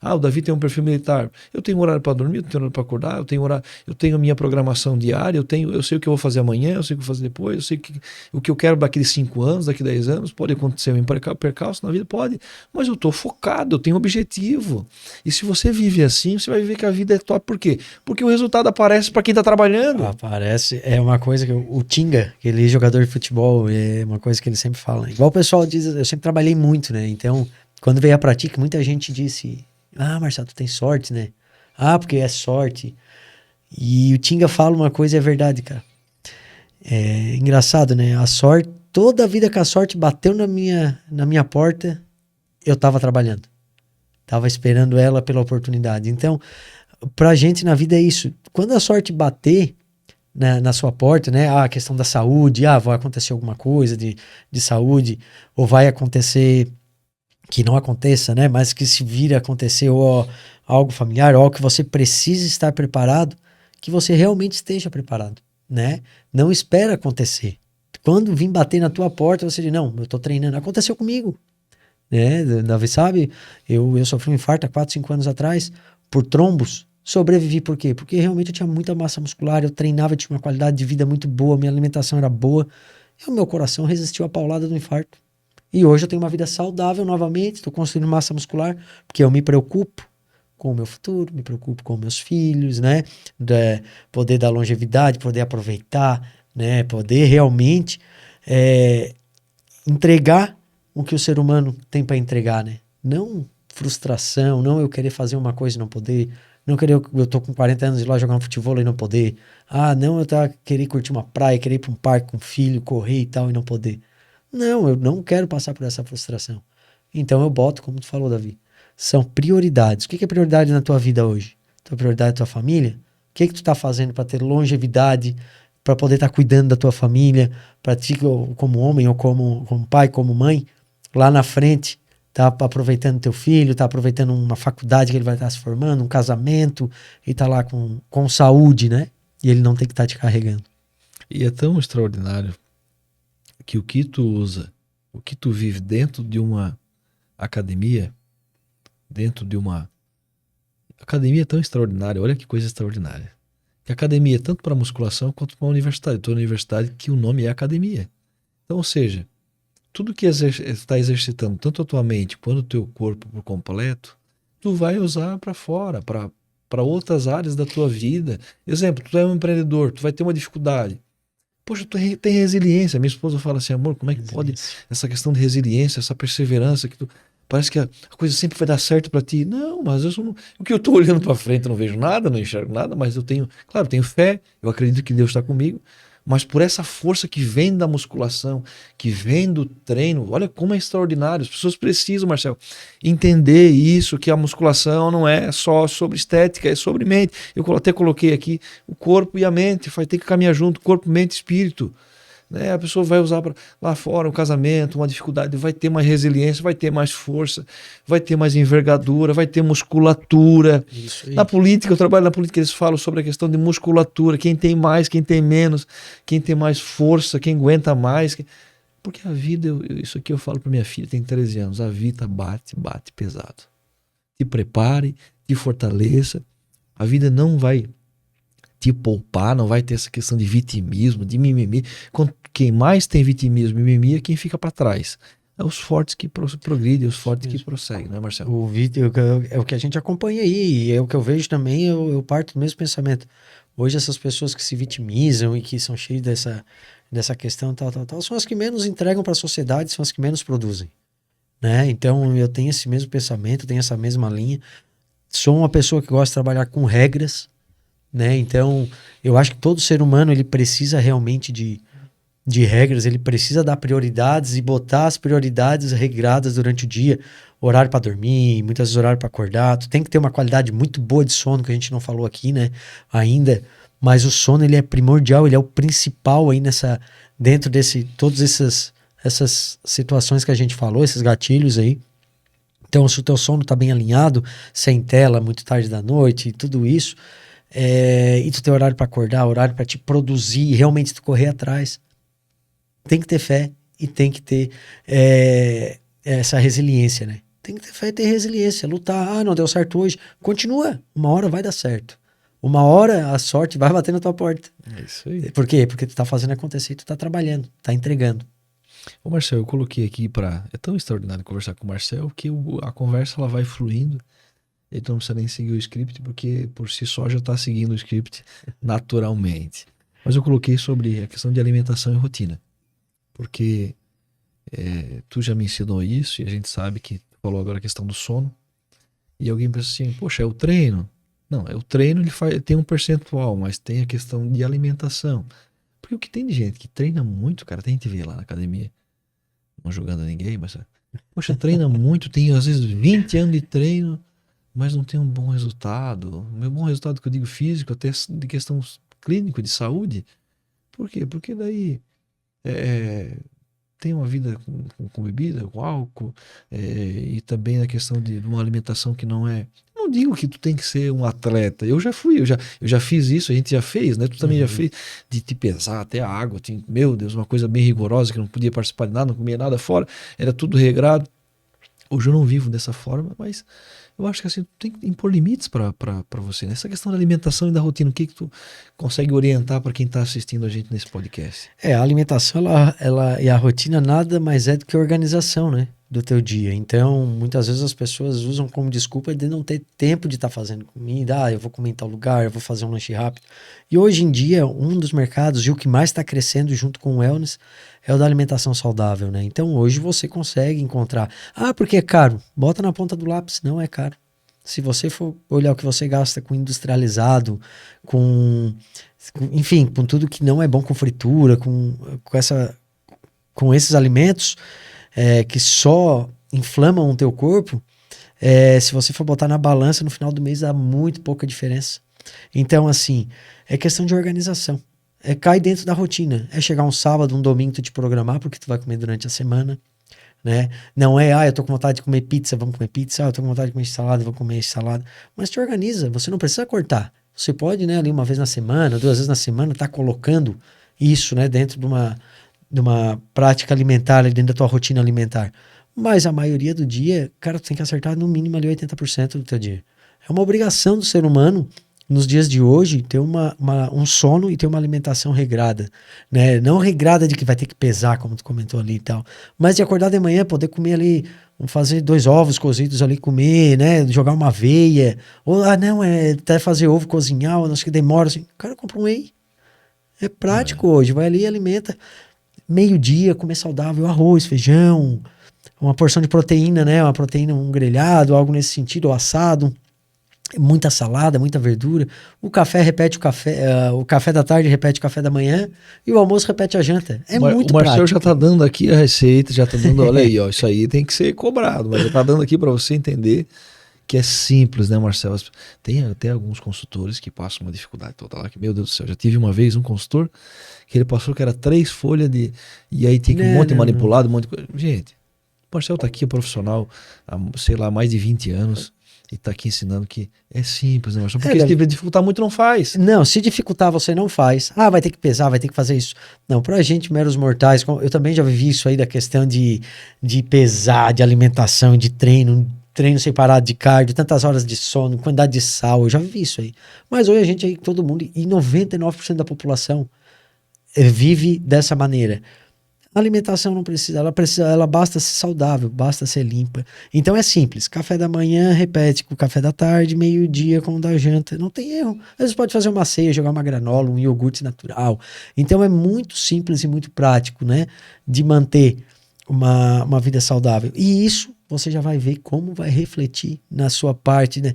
O Davi tem um perfil militar. Eu tenho horário para dormir, eu tenho horário para acordar, eu tenho a minha programação diária, eu sei o que eu vou fazer amanhã, eu sei o que eu vou fazer depois, eu sei o que eu quero daqui 5 anos, daqui 10 anos. Pode acontecer um percalço na vida? Pode. Mas eu estou focado, eu tenho objetivo. E se você vive assim, você vai ver que a vida é top. Por quê? Porque o resultado aparece para quem está trabalhando. Aparece, é uma coisa que o Tinga, aquele jogador de futebol, é uma coisa que ele sempre fala. Igual o pessoal diz, eu sempre trabalhei muito, né? Então, quando veio a prática, muita gente disse... Marcelo, tu tem sorte, né? Porque é sorte. E o Tinga fala uma coisa, é verdade, cara. É engraçado, né? A sorte, toda a vida que a sorte bateu na minha porta, eu tava trabalhando. Tava esperando ela pela oportunidade. Então, pra gente na vida é isso. Quando a sorte bater na sua porta, né? A questão da saúde, vai acontecer alguma coisa de saúde, ou vai acontecer... que não aconteça, né? Mas que se vir a acontecer ou algo familiar, ou algo que você precisa estar preparado, que você realmente esteja preparado, né? Não espera acontecer. Quando vir bater na tua porta, você diz, não, eu tô treinando. Aconteceu comigo, né? Davi sabe, eu sofri um infarto há 4, 5 anos atrás, por trombos. Sobrevivi por quê? Porque realmente eu tinha muita massa muscular, eu treinava, eu tinha uma qualidade de vida muito boa, minha alimentação era boa, e o meu coração resistiu à paulada do infarto. E hoje eu tenho uma vida saudável novamente, estou construindo massa muscular, porque eu me preocupo com o meu futuro, me preocupo com meus filhos, né? Poder dar longevidade, poder aproveitar, né? Poder realmente entregar o que o ser humano tem para entregar, né? Não frustração, não eu querer fazer uma coisa e não poder, não querer, eu tô com 40 anos e ir lá jogar um futebol e não poder, não eu querer curtir uma praia, querer ir para um parque com um filho, correr e tal e não poder. Não, eu não quero passar por essa frustração. Então eu boto, como tu falou, Davi, são prioridades. O que é prioridade na tua vida hoje? Tua prioridade é tua família? O que tu tá fazendo para ter longevidade, para poder estar cuidando da tua família, para ti como homem ou como pai, como mãe, lá na frente, tá aproveitando teu filho, tá aproveitando uma faculdade que ele vai estar se formando, um casamento, e tá lá com saúde, né? E ele não tem que estar te carregando. E é tão extraordinário que o que tu usa, o que tu vive dentro de uma academia, academia é tão extraordinária, olha que coisa extraordinária. Que a academia é tanto para musculação quanto para a universidade. Toda universidade que o nome é academia. Então, ou seja, tudo que está exercitando, tanto a tua mente quanto o teu corpo por completo, tu vai usar para fora, para outras áreas da tua vida. Exemplo, tu é um empreendedor, tu vai ter uma dificuldade. Poxa, tu tem resiliência. Minha esposa fala assim, amor, como é que pode essa questão de resiliência, essa perseverança que tu... Parece que a coisa sempre vai dar certo para ti. Não, mas o que eu estou olhando para frente, eu não vejo nada, não enxergo nada, mas eu tenho fé, eu acredito que Deus está comigo, mas por essa força que vem da musculação, que vem do treino. Olha como é extraordinário. As pessoas precisam, Marcelo, entender isso, que a musculação não é só sobre estética, é sobre mente. Eu até coloquei aqui o corpo e a mente, vai ter que caminhar junto, corpo, mente e espírito. Né? A pessoa vai usar lá fora um casamento, uma dificuldade, vai ter mais resiliência, vai ter mais força, vai ter mais envergadura, vai ter musculatura. Na política, eu trabalho na política, eles falam sobre a questão de musculatura, quem tem mais, quem tem menos, quem tem mais força, quem aguenta mais. Porque a vida, isso aqui eu falo para minha filha, tem 13 anos, a vida bate pesado. Te prepare, te fortaleça, a vida não vai te poupar, não vai ter essa questão de vitimismo, de mimimi. Quem mais tem vitimismo e mimimi é quem fica para trás. É os fortes que progridem, os fortes que prosseguem, não é, Marcelo? O vídeo é o que a gente acompanha aí, e é o que eu vejo também, eu parto do mesmo pensamento. Hoje essas pessoas que se vitimizam e que são cheias dessa questão tal, são as que menos entregam para a sociedade, são as que menos produzem, né? Então eu tenho esse mesmo pensamento, tenho essa mesma linha. Sou uma pessoa que gosta de trabalhar com regras, né? Então eu acho que todo ser humano ele precisa realmente de regras, ele precisa dar prioridades e botar as prioridades regradas durante o dia, horário para dormir, muitas vezes horário para acordar. Tu tem que ter uma qualidade muito boa de sono, que a gente não falou aqui, né, ainda, mas o sono ele é primordial, ele é o principal aí dentro desse, todas essas situações que a gente falou, esses gatilhos aí. Então, se o teu sono tá bem alinhado, sem tela, muito tarde da noite e tudo isso, e tu tem horário para acordar, horário para te produzir, realmente tu correr atrás, tem que ter fé e tem que ter essa resiliência, né? Tem que ter fé e ter resiliência, lutar. Não deu certo hoje, continua, uma hora vai dar certo. Uma hora a sorte vai bater na tua porta. É isso aí. Por quê? Porque tu tá fazendo acontecer, tu tá trabalhando, tá entregando. Ô Marcelo, eu coloquei aqui é tão extraordinário conversar com o Marcelo que a conversa ela vai fluindo. Ele não precisa nem seguir o script, porque por si só já tá seguindo o script naturalmente. Mas eu coloquei sobre a questão de alimentação e rotina. Porque tu já me ensinou isso e a gente sabe que tu falou agora a questão do sono. E alguém pensa assim, poxa, é o treino? Não, é o treino, ele tem um percentual, mas tem a questão de alimentação. Porque o que tem de gente que treina muito, cara, tem gente vê lá na academia, não jogando a ninguém, mas poxa, treina muito, tem às vezes 20 anos de treino, mas não tem um bom resultado. O meu bom resultado que eu digo físico, até de questão clínica, de saúde. Por quê? Porque daí tem uma vida com bebida, com álcool, e também a questão de uma alimentação que não é... Não digo que tu tem que ser um atleta. Eu já fui, eu já fiz isso, a gente já fez, né? Tu também já fez, de te pesar até a água. Meu Deus, uma coisa bem rigorosa, que não podia participar de nada, não comia nada fora, era tudo regrado. Hoje eu não vivo dessa forma, mas eu acho que assim, tu tem que impor limites para você. Nessa questão da alimentação e da rotina, o que tu consegue orientar para quem está assistindo a gente nesse podcast? A alimentação ela e a rotina nada mais é do que organização, né, do teu dia. Então, muitas vezes as pessoas usam como desculpa de não ter tempo de estar fazendo comida. Eu vou comer em tal lugar, eu vou fazer um lanche rápido. E hoje em dia, um dos mercados e o que mais está crescendo junto com o wellness é o da alimentação saudável, né? Então, hoje você consegue encontrar. Porque é caro. Bota na ponta do lápis. Não é caro. Se você for olhar o que você gasta com industrializado, enfim, com tudo que não é bom, com fritura, com esses alimentos que só inflamam o teu corpo, se você for botar na balança, no final do mês dá muito pouca diferença. Então, assim, é questão de organização. Cai dentro da rotina. É chegar um sábado, um domingo, tu te programar porque tu vai comer durante a semana, né? Não eu tô com vontade de comer pizza, vamos comer pizza. Eu tô com vontade de comer salada, vou comer salada. Mas te organiza, você não precisa cortar. Você pode, né, ali uma vez na semana, 2 vezes na semana, tá colocando isso, né, dentro de uma prática alimentar, dentro da tua rotina alimentar. Mas a maioria do dia, cara, tu tem que acertar no mínimo ali 80% do teu dia. É uma obrigação do ser humano, nos dias de hoje, ter um sono e ter uma alimentação regrada, né? Não regrada de que vai ter que pesar, como tu comentou ali e tal, mas de acordar de manhã, poder comer ali, fazer 2 ovos cozidos ali, comer, né? Jogar uma aveia, ou, até fazer ovo, cozinhar, ou não sei o que demora, assim. Cara, compra um whey. É prático hoje, vai ali e alimenta. Meio-dia, comer saudável, arroz, feijão, uma porção de proteína, né? Uma proteína, um grelhado, algo nesse sentido, ou assado. muita salada, muita verdura. O café repete o café da tarde repete o café da manhã e o almoço repete a janta. É muito O Marcel já prático. tá dando aqui a receita, já tá dando, olha aí, ó, isso aí tem que ser cobrado, mas já tá dando aqui para você entender que é simples, né, Marcel? Tem até alguns consultores que passam uma dificuldade toda lá, que, meu Deus do céu, já tive uma vez um consultor que ele passou que era 3 folhas de, e aí tinha que um monte de manipulado, um monte de coisa. Gente, o Marcel tá aqui, é profissional, há, sei lá, mais de 20 anos, e tá aqui ensinando que é simples, né, Marcel? Porque se tiver dificultar muito, não faz. Não, se dificultar, você não faz. Ah, vai ter que pesar, vai ter que fazer isso. Não, pra gente, meros mortais, eu também já vivi isso aí da questão de pesar, de alimentação, de treino separado de cardio, tantas horas de sono, quantidade de sal, eu já vivi isso aí. Mas hoje a gente aí, todo mundo, e 99% da população vive dessa maneira. A alimentação não precisa, ela basta ser saudável, basta ser limpa. Então é simples, café da manhã repete com o café da tarde, meio-dia com o da janta, não tem erro. Às vezes pode fazer uma ceia, jogar uma granola, um iogurte natural. Então é muito simples e muito prático, né, de manter uma vida saudável. E isso você já vai ver como vai refletir na sua parte, né,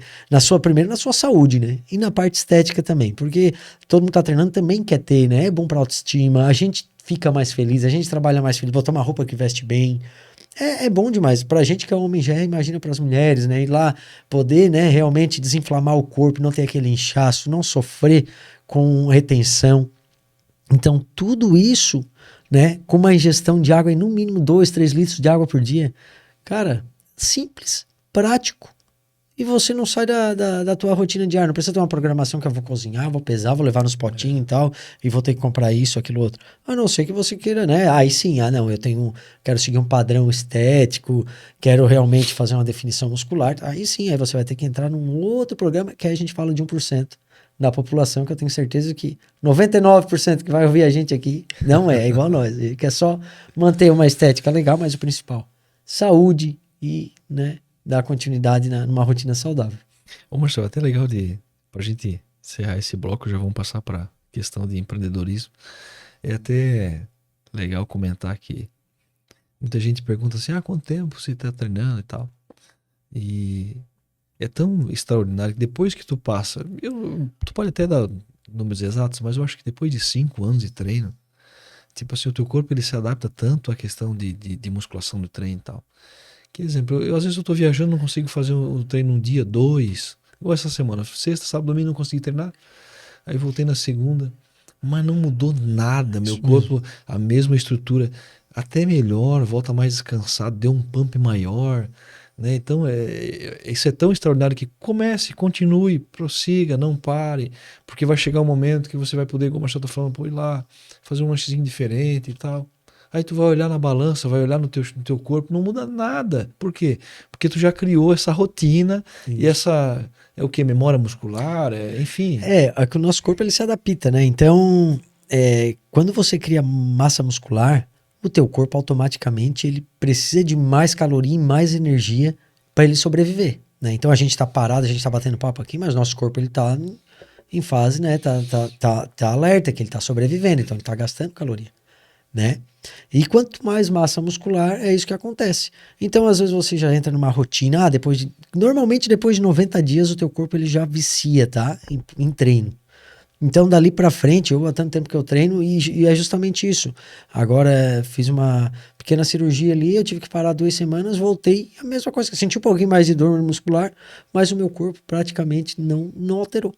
primeiro na sua saúde, né, e na parte estética também, porque todo mundo tá treinando também quer ter, né, é bom pra autoestima, a gente fica mais feliz, a gente trabalha mais feliz, botar uma roupa que veste bem, é bom demais. Pra gente que é homem já é, imagina pras mulheres, né? Ir lá poder, né, realmente desinflamar o corpo, não ter aquele inchaço, não sofrer com retenção. Então, tudo isso, né, com uma ingestão de água em no mínimo 2, 3 litros de água por dia, cara, simples, prático. E você não sai da tua rotina diária. Não precisa ter uma programação que eu vou cozinhar, vou pesar, vou levar nos potinhos e tal, e vou ter que comprar isso, aquilo, outro. A não ser que você queira, né? Aí sim, não, quero seguir um padrão estético, quero realmente fazer uma definição muscular. Aí sim, aí você vai ter que entrar num outro programa que aí a gente fala de 1% da população, que eu tenho certeza que 99% que vai ouvir a gente aqui não é igual a nós. Ele quer só manter uma estética legal, mas o principal, saúde e, né, dar continuidade numa rotina saudável. Ô Marcelo, até legal pra gente encerrar esse bloco, já vamos passar para questão de empreendedorismo. É até legal comentar que muita gente pergunta assim, quanto tempo você está treinando e tal. E é tão extraordinário que depois que tu passa, tu pode até dar números exatos, mas eu acho que depois de 5 anos de treino, tipo assim, o teu corpo ele se adapta tanto à questão de musculação do treino e tal. Que exemplo, às vezes eu tô viajando, não consigo fazer o treino um dia, 2. Ou essa semana, sexta, sábado, domingo, não consegui treinar. Aí voltei na segunda, mas não mudou nada. Meu corpo, a mesma estrutura, até melhor, volta mais descansado, deu um pump maior, né? Então, isso é tão extraordinário que comece, continue, prossiga, não pare, porque vai chegar um momento que você vai poder, como a gente tá falando, pô, ir lá, fazer um lanchezinho diferente e tal. Aí tu vai olhar na balança, vai olhar no teu corpo, não muda nada. Por quê? Porque tu já criou essa rotina. Isso. E essa é o que? Memória muscular, enfim. É que o nosso corpo ele se adapta, né? Então, quando você cria massa muscular, o teu corpo automaticamente ele precisa de mais caloria e mais energia para ele sobreviver, né? Então a gente está parado, a gente está batendo papo aqui, mas nosso corpo ele tá em fase, né? Tá alerta que ele está sobrevivendo, então ele está gastando caloria, né? E quanto mais massa muscular, é isso que acontece. Então, às vezes você já entra numa rotina, normalmente depois de 90 dias o teu corpo ele já vicia, tá? Em treino. Então, dali pra frente, há tanto tempo que eu treino e é justamente isso. Agora, fiz uma pequena cirurgia ali, eu tive que parar 2 semanas, voltei, a mesma coisa, senti um pouquinho mais de dor muscular, mas o meu corpo praticamente não alterou.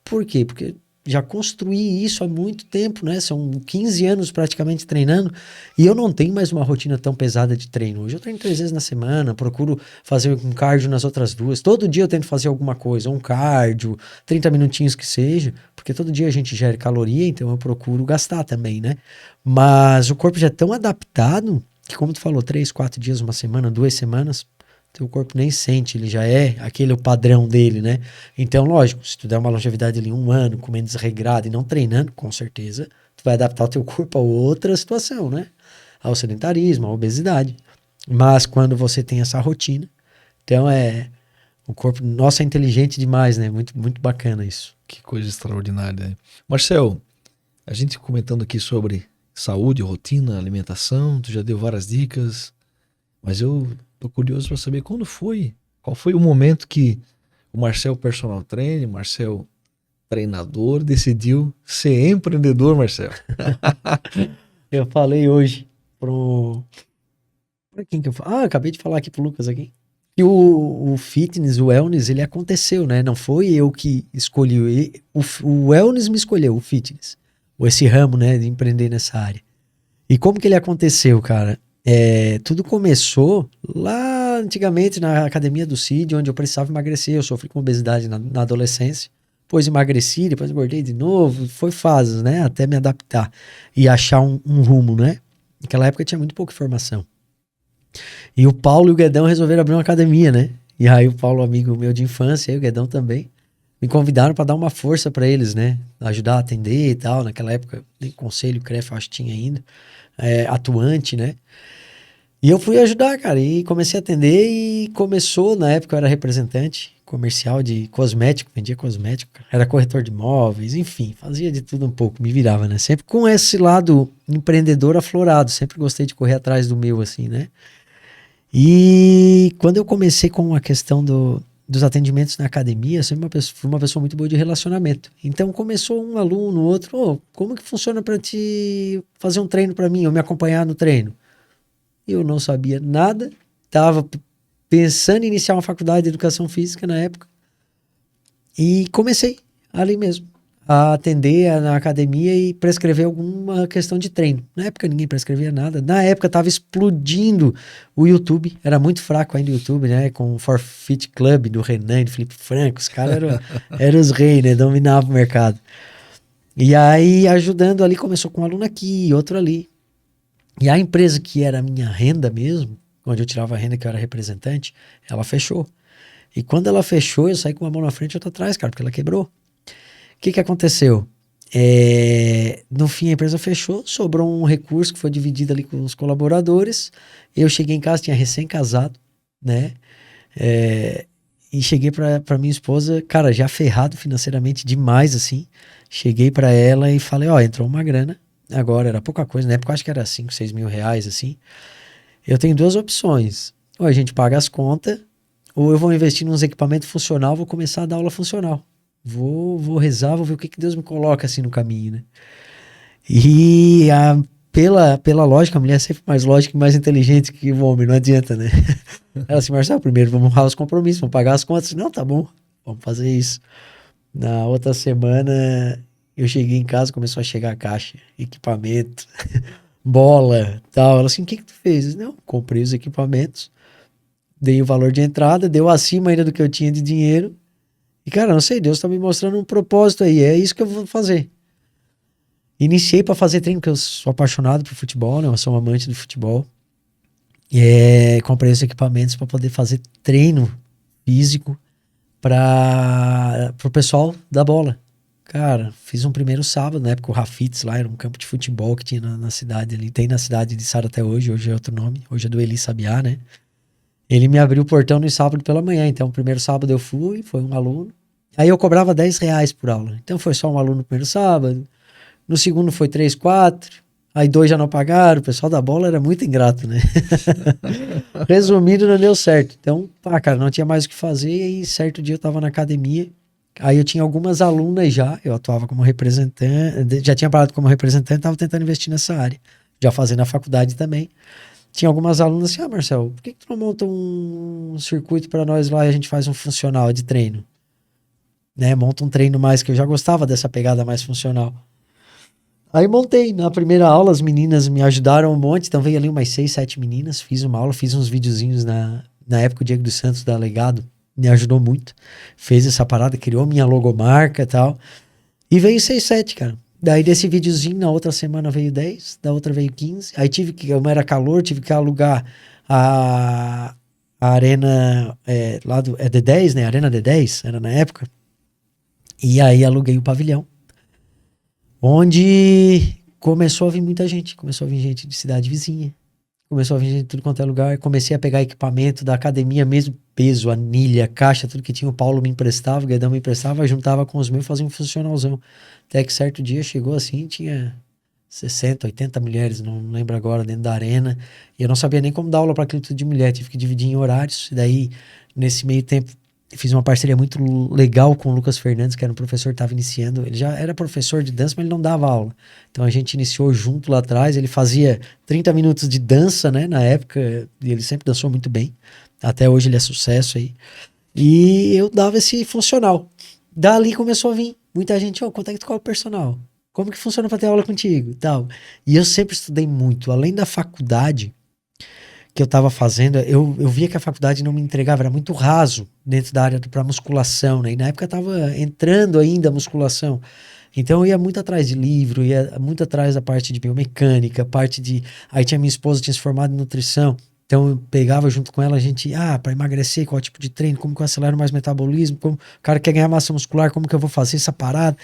Por quê? Porque já construí isso há muito tempo, né? São 15 anos praticamente treinando e eu não tenho mais uma rotina tão pesada de treino. Hoje eu treino 3 vezes na semana, procuro fazer um cardio nas outras 2. Todo dia eu tento fazer alguma coisa, um cardio, 30 minutinhos que seja, porque todo dia a gente gera caloria, então eu procuro gastar também, né? Mas o corpo já é tão adaptado que, como tu falou, 3, 4 dias, uma semana, 2 semanas, teu corpo nem sente, ele já é o padrão dele, né? Então, lógico, se tu der uma longevidade ali 1 ano, comendo desregrado e não treinando, com certeza, tu vai adaptar o teu corpo a outra situação, né? Ao sedentarismo, à obesidade. Mas quando você tem essa rotina, então o corpo, nossa, é inteligente demais, né? Muito, muito bacana isso. Que coisa extraordinária, né? Marcel, a gente comentando aqui sobre saúde, rotina, alimentação, tu já deu várias dicas, mas eu tô curioso para saber qual foi o momento que O Marcel personal trainer, Marcel treinador, decidiu ser empreendedor, Marcel. Eu falei hoje pro... Pra quem que eu falei? Ah, acabei de falar aqui pro Lucas aqui. E o fitness, o wellness, ele aconteceu, né? Não foi eu que escolhi. O wellness me escolheu, o fitness. Ou esse ramo, né? De empreender nessa área. E como que ele aconteceu, cara? Tudo começou lá antigamente na academia do CID, onde eu precisava emagrecer. Eu sofri com obesidade na adolescência. Depois emagreci, depois engordei de novo. Foi fases, né? Até me adaptar e achar um rumo, né? Naquela época tinha muito pouca informação. E o Paulo e o Guedão resolveram abrir uma academia, né? E aí o Paulo, amigo meu de infância, e o Guedão também, me convidaram para dar uma força para eles, né? Ajudar a atender e tal. Naquela época, nem conselho, CREF, acho que tinha ainda. Atuante, né? E eu fui ajudar, cara, e comecei a atender e começou, na época eu era representante comercial de cosmético, vendia cosmético, era corretor de imóveis, enfim, fazia de tudo um pouco, me virava, né? Sempre com esse lado empreendedor aflorado, sempre gostei de correr atrás do meu, assim, né? E quando eu comecei com a questão dos atendimentos na academia, eu sempre fui uma pessoa muito boa de relacionamento. Então começou um aluno, outro, como que funciona para te fazer um treino para mim, ou me acompanhar no treino? Eu não sabia nada, estava pensando em iniciar uma faculdade de educação física na época e comecei ali mesmo a atender na academia e prescrever alguma questão de treino. Na época ninguém prescrevia nada. Na época estava explodindo o YouTube, era muito fraco ainda o YouTube, né? Com o Forfeit Club do Renan e do Felipe Franco, os caras eram os reis, né? Dominavam o mercado. E aí ajudando ali, começou com um aluno aqui, outro ali. E a empresa que era a minha renda mesmo, onde eu tirava a renda que eu era representante, ela fechou. E quando ela fechou, eu saí com uma mão na frente e outra atrás, cara, porque ela quebrou. O que aconteceu? No fim a empresa fechou, sobrou um recurso que foi dividido ali com os colaboradores. Eu cheguei em casa, tinha recém-casado, né? E cheguei pra minha esposa, cara, já ferrado financeiramente demais, assim. Cheguei pra ela e falei, entrou uma grana. Agora era pouca coisa, na época eu acho que era 5, 6 mil reais, assim. Eu tenho duas opções. Ou a gente paga as contas, ou eu vou investir nos equipamentos funcional, vou começar a dar aula funcional. Vou rezar, vou ver o que Deus me coloca assim no caminho, né? E pela lógica, a mulher é sempre mais lógica e mais inteligente que o homem, não adianta, né? Ela assim, Marcelo, primeiro vamos honrar os compromissos, vamos pagar as contas. Não, tá bom, vamos fazer isso. Na outra semana, eu cheguei em casa, começou a chegar a caixa, equipamento, bola, tal. Ela assim, o que tu fez? Eu disse, não, comprei os equipamentos, dei o valor de entrada, deu acima ainda do que eu tinha de dinheiro. E, cara, não sei, Deus tá me mostrando um propósito aí, é isso que eu vou fazer. Iniciei para fazer treino, porque eu sou apaixonado por futebol, né? Eu sou um amante do futebol. E comprei os equipamentos para poder fazer treino físico para o pessoal da bola. Cara, fiz um primeiro sábado, na época o Rafitz lá, era um campo de futebol que tinha na cidade ali, tem na cidade de Sara até hoje é outro nome, hoje é do Eli Sabiá, né? Ele me abriu o portão no sábado pela manhã, então o primeiro sábado eu fui, foi um aluno, aí eu cobrava R$10 por aula, então foi só um aluno no primeiro sábado, no segundo foi 3, 4, aí 2 já não pagaram, o pessoal da bola era muito ingrato, né? Resumindo, não deu certo, então, cara, não tinha mais o que fazer, e certo dia eu tava na academia, aí eu tinha algumas alunas já, eu atuava como representante, já tinha parado como representante, tava tentando investir nessa área, já fazendo a faculdade também. Tinha algumas alunas assim, Marcelo, por que tu não monta um circuito para nós lá e a gente faz um funcional de treino? Né? Monta um treino mais, que eu já gostava dessa pegada mais funcional. Aí montei, na primeira aula as meninas me ajudaram um monte, então veio ali umas 6, 7 meninas, fiz uma aula, fiz uns videozinhos na época o Diego dos Santos da Legado, me ajudou muito, fez essa parada, criou minha logomarca e tal, e veio 6, 7, cara. Daí desse videozinho, na outra semana veio 10, da outra veio 15. Aí como era calor, tive que alugar a arena lá do D10, né? Arena D10, era na época. E aí aluguei o pavilhão. Onde começou a vir muita gente. Começou a vir gente de cidade vizinha. Começou a vir gente de tudo quanto é lugar. Comecei a pegar equipamento da academia mesmo, peso, anilha, caixa, tudo que tinha. O Paulo me emprestava, o Guedão me emprestava, juntava com os meus e fazia um funcionalzão. Até que certo dia chegou assim, tinha 60, 80 mulheres, não lembro agora, dentro da arena. E eu não sabia nem como dar aula para aquilo tudo de mulher. Tive que dividir em horários. E daí, nesse meio tempo, fiz uma parceria muito legal com o Lucas Fernandes, que era um professor que estava iniciando. Ele já era professor de dança, mas ele não dava aula. Então a gente iniciou junto lá atrás. Ele fazia 30 minutos de dança, né? Na época, e ele sempre dançou muito bem. Até hoje ele é sucesso aí. E eu dava esse funcional. Dali começou a vir muita gente, quanto é que tu cobra o personal? Como que funciona para ter aula contigo? Tal. E eu sempre estudei muito. Além da faculdade que eu estava fazendo, eu via que a faculdade não me entregava, era muito raso dentro da área para musculação, né? E na época estava entrando ainda a musculação. Então eu ia muito atrás de livro, ia muito atrás da parte de biomecânica, parte de... Aí tinha minha esposa, tinha se formado em nutrição, então eu pegava junto com ela, a gente, para emagrecer, qual tipo de treino, como que eu acelero mais metabolismo, como o cara quer ganhar massa muscular, como que eu vou fazer essa parada?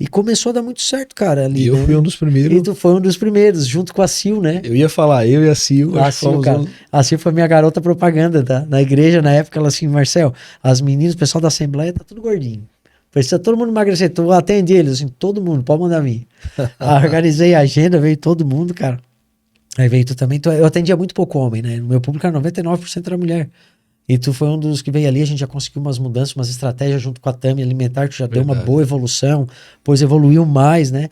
E começou a dar muito certo, cara, ali, E eu né? fui um dos primeiros. E tu foi um dos primeiros, junto com a Sil, né? Eu ia falar, eu e a Sil. A Sil, cara. A Sil foi minha garota propaganda, tá? Na igreja, na época, ela assim, Marcel, as meninas, o pessoal da Assembleia tá tudo gordinho. Precisa todo mundo emagrecer. Tu atende eles, assim, todo mundo, pode mandar mim. Organizei a agenda, veio todo mundo, cara. Aí veio tu também. Eu atendia muito pouco homem, né? No meu público era 99% era mulher. E tu foi um dos que veio ali, a gente já conseguiu umas mudanças, umas estratégias junto com a Tami Alimentar, que já deu uma boa evolução, depois evoluiu mais, né?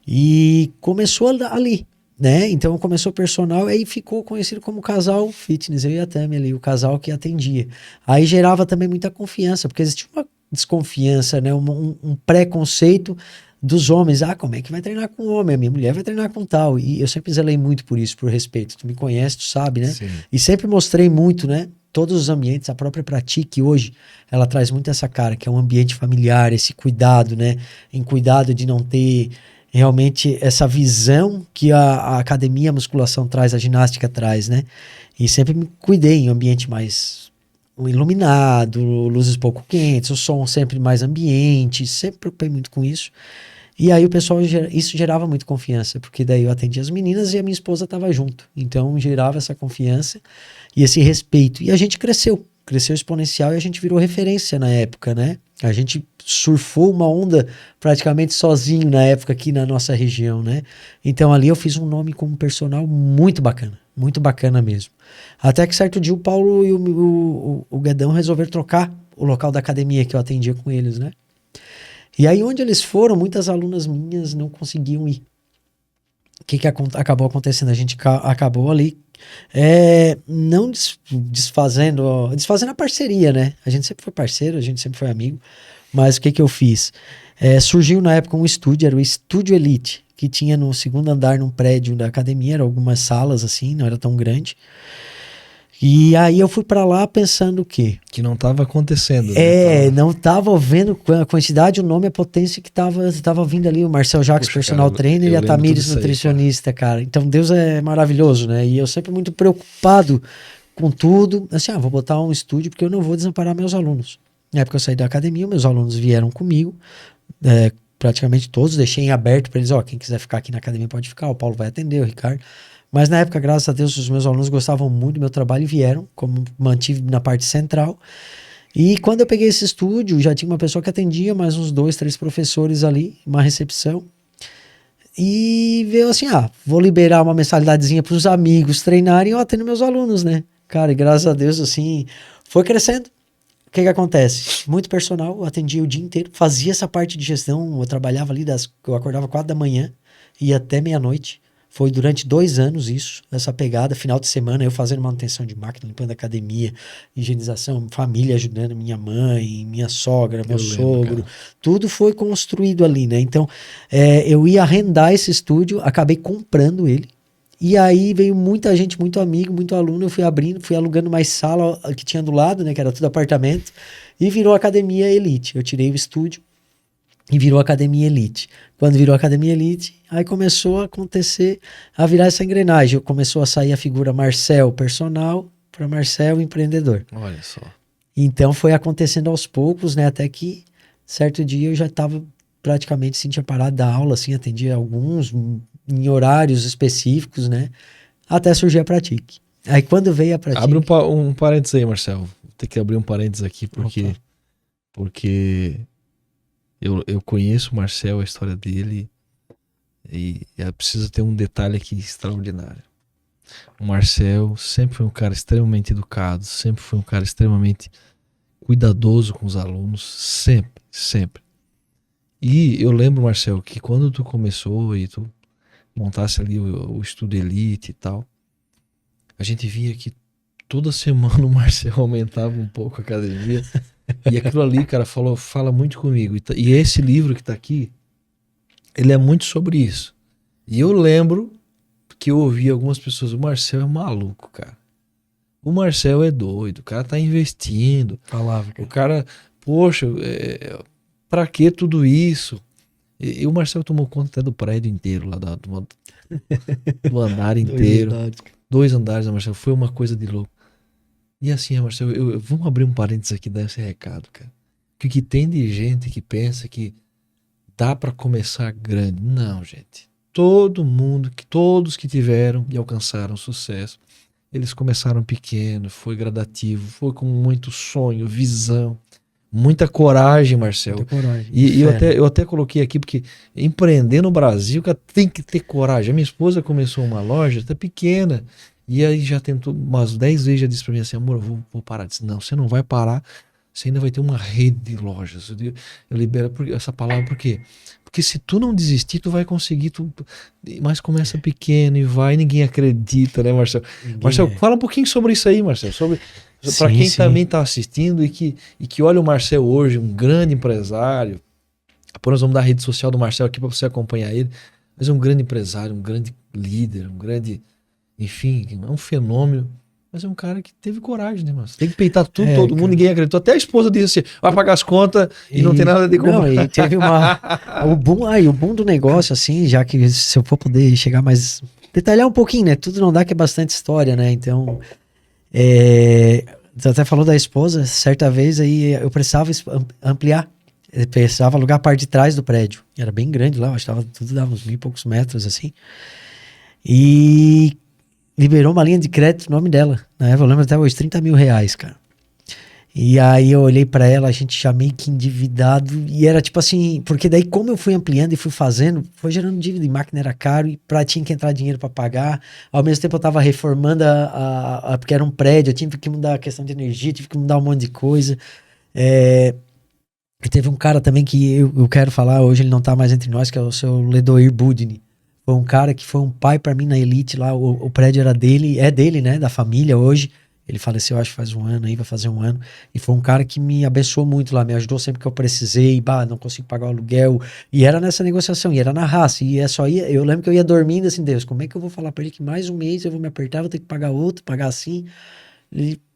E começou ali, né? Então começou o personal, aí ficou conhecido como casal fitness, eu e a Tami ali, o casal que atendia. Aí gerava também muita confiança, porque existia uma desconfiança, né? Um preconceito dos homens. Como é que vai treinar com homem? A minha mulher vai treinar com tal. E eu sempre zelei muito por isso, por respeito. Tu me conhece, tu sabe, né? Sim. E sempre mostrei muito, né? Todos os ambientes, a própria Pratique hoje, ela traz muito essa cara, que é um ambiente familiar, esse cuidado, né? Em cuidado de não ter realmente essa visão que a academia, a musculação traz, a ginástica traz, né? E sempre me cuidei em um ambiente mais iluminado, luzes pouco quentes, o som sempre mais ambiente, sempre preocupei muito com isso. E aí o pessoal, isso gerava muito confiança, porque daí eu atendia as meninas e a minha esposa estava junto. Então gerava essa confiança e esse respeito. E a gente cresceu exponencial e a gente virou referência na época, né? A gente surfou uma onda praticamente sozinho na época aqui na nossa região, né? Então ali eu fiz um nome como personal muito bacana mesmo. Até que certo dia o Paulo e o Guedão resolveram trocar o local da academia que eu atendia com eles, né? E aí onde eles foram, muitas alunas minhas não conseguiam ir. O que acabou acontecendo? A gente acabou ali não desfazendo a parceria, né? A gente sempre foi parceiro, a gente sempre foi amigo, mas o que eu fiz? Surgiu na época um estúdio, era o Estúdio Elite, que tinha no segundo andar num prédio da academia, eram algumas salas assim, não era tão grande. E aí eu fui pra lá pensando o quê? Que não estava acontecendo. Né? Não tava vendo a quantidade, o nome, a potência que tava vindo ali, o Marcel Jacques, personal trainer, e a Tamires, nutricionista, cara. Então Deus é maravilhoso, né? E eu sempre muito preocupado com tudo. Assim, vou botar um estúdio porque eu não vou desamparar meus alunos. Na época eu saí da academia, meus alunos vieram comigo, praticamente todos, deixei em aberto pra eles, quem quiser ficar aqui na academia pode ficar, o Paulo vai atender, o Ricardo. Mas na época, graças a Deus, os meus alunos gostavam muito do meu trabalho e vieram, como mantive na parte central. E quando eu peguei esse estúdio, já tinha uma pessoa que atendia, mais uns 2, 3 professores ali, uma recepção. E veio assim, vou liberar uma mensalidadezinha para os amigos treinarem e eu atendo meus alunos, né? Cara, e graças a Deus, assim, foi crescendo. O que acontece? Muito personal, eu atendia o dia inteiro, fazia essa parte de gestão, eu trabalhava ali, eu acordava 4 da manhã, ia até meia-noite. Foi durante 2 anos isso, essa pegada, final de semana, eu fazendo manutenção de máquina, limpando a academia, higienização, família ajudando, minha mãe, minha sogra, meu sogro, tudo foi construído ali, né? Então, eu ia arrendar esse estúdio, acabei comprando ele, e aí veio muita gente, muito amigo, muito aluno, eu fui abrindo, fui alugando mais sala que tinha do lado, né, que era tudo apartamento, e virou Academia Elite. Eu tirei o estúdio e virou Academia Elite. Quando virou Academia Elite, aí começou a acontecer, a virar essa engrenagem. Começou a sair a figura Marcel personal para Marcel empreendedor. Olha só. Então foi acontecendo aos poucos, né? Até que certo dia eu já estava praticamente, assim, tinha parado da aula, assim, atendia alguns em horários específicos, né? Até surgir a Pratique. Aí quando veio a Pratique... Abre um parênteses aí, Marcel. Vou ter que abrir um parênteses aqui, porque eu conheço o Marcel, a história dele, e precisa ter um detalhe aqui extraordinário. O Marcel sempre foi um cara extremamente educado, sempre foi um cara extremamente cuidadoso com os alunos, sempre, sempre. E eu lembro, Marcel, que quando tu começou e tu montasse ali o Estudo Elite e tal, a gente via que toda semana o Marcel aumentava um pouco a academia. E aquilo ali, cara, fala muito comigo. E esse livro que tá aqui, ele é muito sobre isso. E eu lembro que eu ouvi algumas pessoas, o Marcel é maluco, cara. O Marcel é doido, o cara tá investindo. Falava, cara. O cara, poxa, pra que tudo isso? E o Marcel tomou conta até do prédio inteiro, lá do andar inteiro. 2 andares, né, Marcel? Foi uma coisa de louco. E assim, Marcel, vamos abrir um parênteses aqui e dar esse recado, cara. O que tem de gente que pensa que dá pra começar grande? Não, gente. Todo mundo, todos que tiveram e alcançaram sucesso, eles começaram pequeno, foi gradativo, foi com muito sonho, visão, muita coragem, Marcel. Muita coragem. E eu até coloquei aqui, porque empreender no Brasil, cara, tem que ter coragem. A minha esposa começou uma loja, tá pequena, e aí já tentou umas 10 vezes, já disse pra mim assim, amor, eu vou parar. Eu disse, não, você não vai parar, você ainda vai ter uma rede de lojas. Eu libero essa palavra por quê? Porque se tu não desistir, tu vai conseguir, mas começa pequeno e vai, ninguém acredita, né, Marcel? Marcel, fala um pouquinho sobre isso aí, Marcel, para quem também está assistindo e que olha o Marcel hoje, um grande empresário. Depois nós vamos dar a rede social do Marcel aqui para você acompanhar ele, mas é um grande empresário, um grande líder, um grande, enfim, é um fenômeno. Mas é um cara que teve coragem, né, mano? Tem que peitar tudo, todo mundo, ninguém acreditou. Até a esposa disse assim, vai pagar as contas e não tem nada de comprar. Não, e teve o boom do negócio, assim, já que se eu for poder chegar mais... Detalhar um pouquinho, né? Tudo não dá, que é bastante história, né? Então, você até falou da esposa, certa vez aí eu precisava ampliar. Eu precisava alugar a parte de trás do prédio. Era bem grande lá, eu acho que tudo dava uns 1.000 e poucos metros, assim. E... liberou uma linha de crédito no nome dela. Na época, eu lembro até hoje, 30 mil reais, cara. E aí eu olhei pra ela, a gente já meio que endividado, e era tipo assim, porque daí como eu fui ampliando e fui fazendo, foi gerando dívida, e máquina era caro, e tinha que entrar dinheiro pra pagar, ao mesmo tempo eu tava reformando porque era um prédio, eu tive que mudar a questão de energia, tive que mudar um monte de coisa. E teve um cara também que eu quero falar, hoje ele não tá mais entre nós, que é o seu Ledoir Budni. Foi um cara que foi um pai pra mim na Elite lá, o prédio era dele, é dele, né, da família hoje. Ele faleceu, acho que faz um ano aí, vai fazer um ano. E foi um cara que me abençoou muito lá, me ajudou sempre que eu precisei. Não consigo pagar o aluguel. E era nessa negociação, e era na raça. E eu lembro que eu ia dormindo assim, Deus, como é que eu vou falar pra ele que mais um mês eu vou me apertar, vou ter que pagar outro, pagar assim.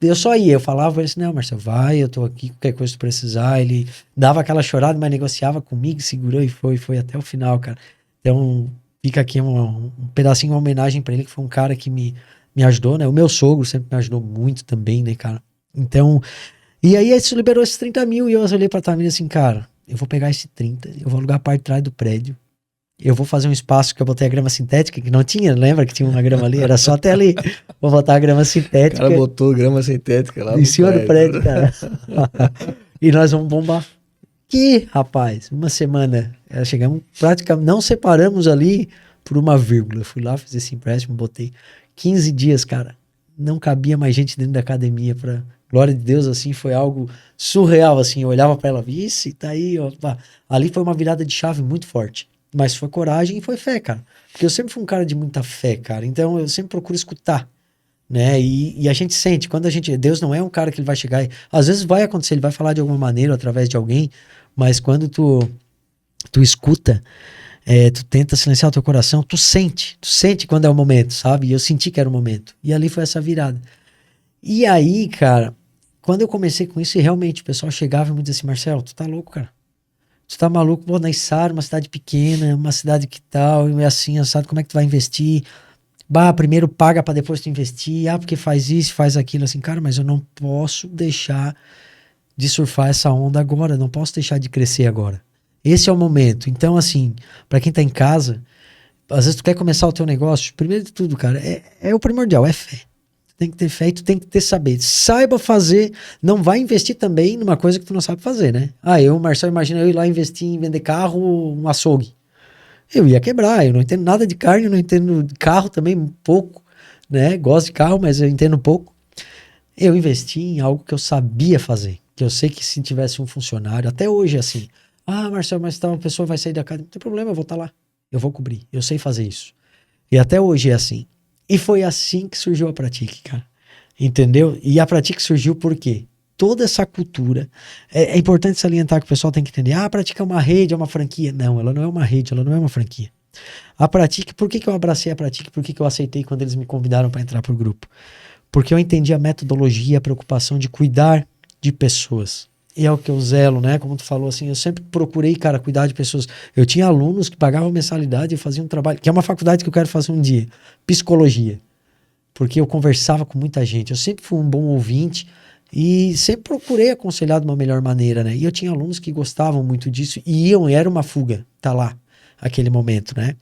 Eu só ia, eu falava, ele disse, não, Marcelo, vai, eu tô aqui, qualquer coisa que tu precisar. Ele dava aquela chorada, mas negociava comigo, segurou e foi até o final, cara. Então, fica aqui um pedacinho, uma homenagem pra ele, que foi um cara que me ajudou, né? O meu sogro sempre me ajudou muito também, né, cara? Então, e aí isso liberou esses 30 mil, e eu olhei pra Tamina assim, cara, eu vou pegar esse 30, eu vou alugar a parte de trás do prédio, eu vou fazer um espaço que eu botei a grama sintética, que não tinha, lembra que tinha uma grama ali? Era só até ali. Vou botar a grama sintética. O cara botou grama sintética lá em cima do prédio, cara. E nós vamos bombar. Que, rapaz, uma semana, chegamos praticamente, não separamos ali por uma vírgula. Eu fui lá, fiz esse empréstimo, botei 15 dias, cara. Não cabia mais gente dentro da academia. Pra glória de Deus, assim, foi algo surreal, assim. Eu olhava pra ela, vixe, tá aí, ó. Ali foi uma virada de chave muito forte. Mas foi coragem e foi fé, cara. Porque eu sempre fui um cara de muita fé, cara. Então eu sempre procuro escutar, né? E a gente sente, quando Deus não é um cara que ele vai chegar e... Às vezes vai acontecer, ele vai falar de alguma maneira, através de alguém, mas quando tu escuta... tu tenta silenciar o teu coração, tu sente quando é o momento, sabe? E eu senti que era o momento. E ali foi essa virada. E aí, cara, quando eu comecei com isso, e realmente o pessoal chegava e me dizia assim, Marcelo, tu tá louco, cara? Tu tá maluco? Pô, na Içara, uma cidade pequena, uma cidade que tal, e assim, sabe como é que tu vai investir? Primeiro paga pra depois tu investir, porque faz isso, faz aquilo, assim, cara, mas eu não posso deixar de surfar essa onda agora, não posso deixar de crescer agora. Esse é o momento. Então, assim, pra quem tá em casa, às vezes tu quer começar o teu negócio, primeiro de tudo, cara, é o primordial, é fé. Tu tem que ter fé e tu tem que ter saber. Saiba fazer, não vai investir também numa coisa que tu não sabe fazer, né? Marcelo, imagina eu ir lá investir em vender carro, um açougue. Eu ia quebrar, eu não entendo nada de carne, eu não entendo de carro também, pouco, né? Gosto de carro, mas eu entendo pouco. Eu investi em algo que eu sabia fazer. que eu sei que se tivesse um funcionário, até hoje é assim, Marcelo, mas tá, uma pessoa vai sair da casa, não tem problema, eu vou estar lá, eu vou cobrir, eu sei fazer isso. E até hoje é assim. E foi assim que surgiu a Pratique, cara. Entendeu? E a Pratique surgiu por quê? Toda essa cultura, é importante salientar que o pessoal tem que entender, a Pratique é uma rede, é uma franquia. Não, ela não é uma rede, ela não é uma franquia. A Pratique, por que eu abracei a Pratique? Por que eu aceitei quando eles me convidaram para entrar pro grupo? Porque eu entendi a metodologia, a preocupação de cuidar de pessoas. E é o que eu zelo, né? Como tu falou, assim, eu sempre procurei, cara, cuidar de pessoas. Eu tinha alunos que pagavam mensalidade e faziam um trabalho, que é uma faculdade que eu quero fazer um dia, psicologia. Porque eu conversava com muita gente, eu sempre fui um bom ouvinte e sempre procurei aconselhar de uma melhor maneira, né? E eu tinha alunos que gostavam muito disso e era uma fuga, tá lá, aquele momento, né?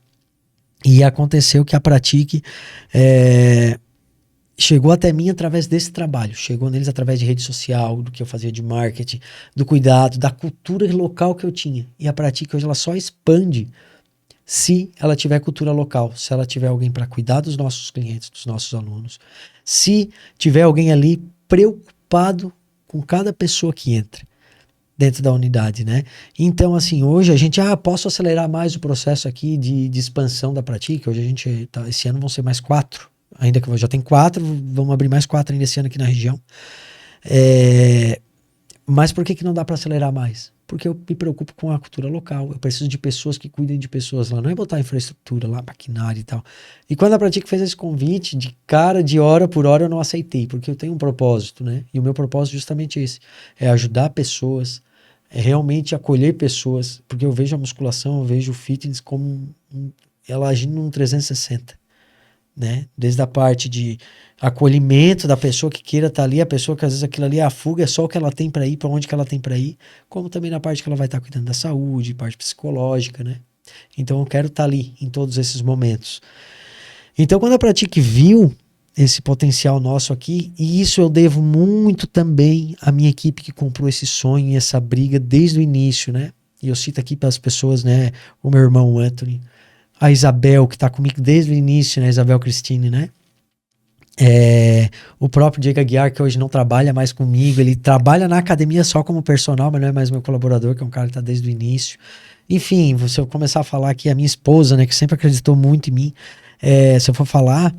E aconteceu que a Pratique chegou até mim através desse trabalho, chegou neles através de rede social, do que eu fazia de marketing, do cuidado, da cultura local que eu tinha. E a Pratique hoje ela só expande se ela tiver cultura local, se ela tiver alguém para cuidar dos nossos clientes, dos nossos alunos, se tiver alguém ali preocupado com cada pessoa que entra dentro da unidade, né? Então, assim, hoje a gente, posso acelerar mais o processo aqui de expansão da Pratique. Hoje a gente esse ano vão ser mais 4, ainda que eu já tenho 4, vamos abrir mais 4 ainda esse ano aqui na região. Mas por que não dá para acelerar mais? Porque eu me preocupo com a cultura local. Eu preciso de pessoas que cuidem de pessoas lá. Não é botar infraestrutura lá, maquinária e tal. E quando a Pratique fez esse convite, de cara, de hora por hora, eu não aceitei. Porque eu tenho um propósito, né? E o meu propósito é justamente esse. É ajudar pessoas, é realmente acolher pessoas. Porque eu vejo a musculação, eu vejo o fitness como ela agindo num 360. Né? Desde a parte de acolhimento da pessoa que queira estar ali, a pessoa que às vezes aquilo ali é a fuga, é só o que ela tem para ir, para onde que ela tem para ir, como também na parte que ela vai estar cuidando da saúde, parte psicológica, né? Então eu quero estar ali em todos esses momentos. Então quando a Pratique viu esse potencial nosso aqui, e isso eu devo muito também à minha equipe que comprou esse sonho e essa briga desde o início, né? E eu cito aqui para as pessoas, né? O meu irmão Anthony, a Isabel, que está comigo desde o início, né? Isabel Cristine, né? O próprio Diego Aguiar, que hoje não trabalha mais comigo, ele trabalha na academia só como personal, mas não é mais meu colaborador, que é um cara que está desde o início. Enfim, se eu começar a falar aqui, a minha esposa, né? Que sempre acreditou muito em mim, se eu for falar,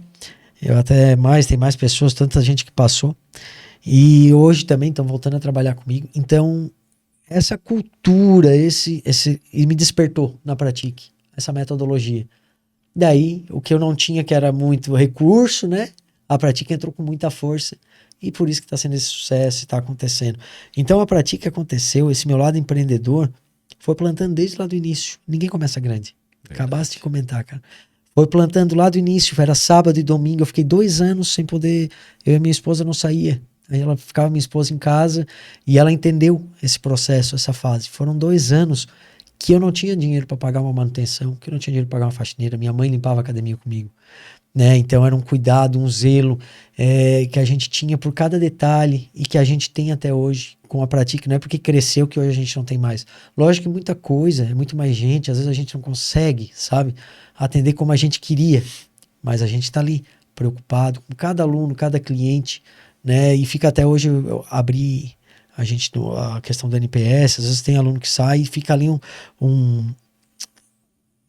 tem mais pessoas, tanta gente que passou. E hoje também estão voltando a trabalhar comigo. Então, essa cultura, e me despertou na Pratique. Essa metodologia. Daí, o que eu não tinha, que era muito recurso, né? A Pratique entrou com muita força e por isso que está sendo esse sucesso e está acontecendo. Então, a Pratique aconteceu, esse meu lado empreendedor foi plantando desde lá do início. Ninguém começa grande. Acabaste de comentar, cara. Foi plantando lá do início, era sábado e domingo. Eu fiquei 2 anos sem poder... Eu e minha esposa não saía. Aí ela ficava, minha esposa, em casa e ela entendeu esse processo, essa fase. Foram 2 anos que eu não tinha dinheiro para pagar uma manutenção, que eu não tinha dinheiro para pagar uma faxineira, minha mãe limpava a academia comigo, né? Então era um cuidado, um zelo que a gente tinha por cada detalhe e que a gente tem até hoje com a Pratique. Não é porque cresceu que hoje a gente não tem mais. Lógico que muita coisa, é muito mais gente, às vezes a gente não consegue, sabe, atender como a gente queria, mas a gente está ali preocupado com cada aluno, cada cliente, né? E fica até hoje, eu abri a questão do NPS, às vezes tem aluno que sai e fica ali um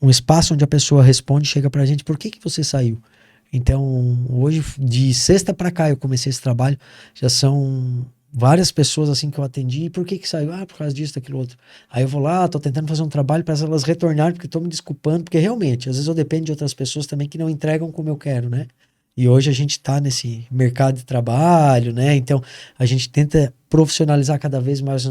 espaço onde a pessoa responde, chega pra gente, por que você saiu? Então, hoje, de sexta pra cá, eu comecei esse trabalho, já são várias pessoas assim que eu atendi, e por que saiu? Por causa disso, daquilo outro. Aí eu vou lá, tô tentando fazer um trabalho para elas retornarem, porque tô me desculpando, porque realmente, às vezes eu dependo de outras pessoas também que não entregam como eu quero, né? E hoje a gente está nesse mercado de trabalho, né? Então a gente tenta profissionalizar cada vez mais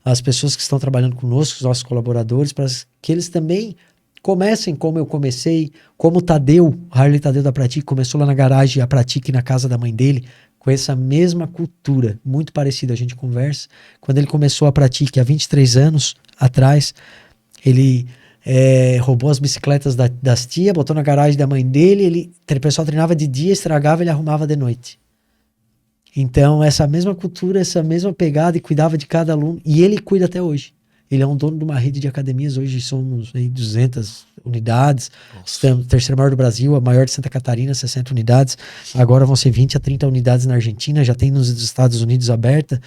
as pessoas que estão trabalhando conosco, os nossos colaboradores, para que eles também comecem como eu comecei, como o Tadeu, Harley Tadeu da Pratique, começou lá na garagem, a Pratique na casa da mãe dele, com essa mesma cultura, muito parecida, a gente conversa. Quando ele começou a Pratique há 23 anos atrás, ele... roubou as bicicletas das tias, botou na garagem da mãe dele, o pessoal treinava de dia, estragava, ele arrumava de noite. Então, essa mesma cultura, essa mesma pegada, e cuidava de cada aluno, e ele cuida até hoje. Ele é um dono de uma rede de academias, hoje somos 200 unidades, estamos terceiro maior do Brasil, a maior de Santa Catarina, 60 unidades, agora vão ser 20 a 30 unidades na Argentina, já tem nos Estados Unidos aberta.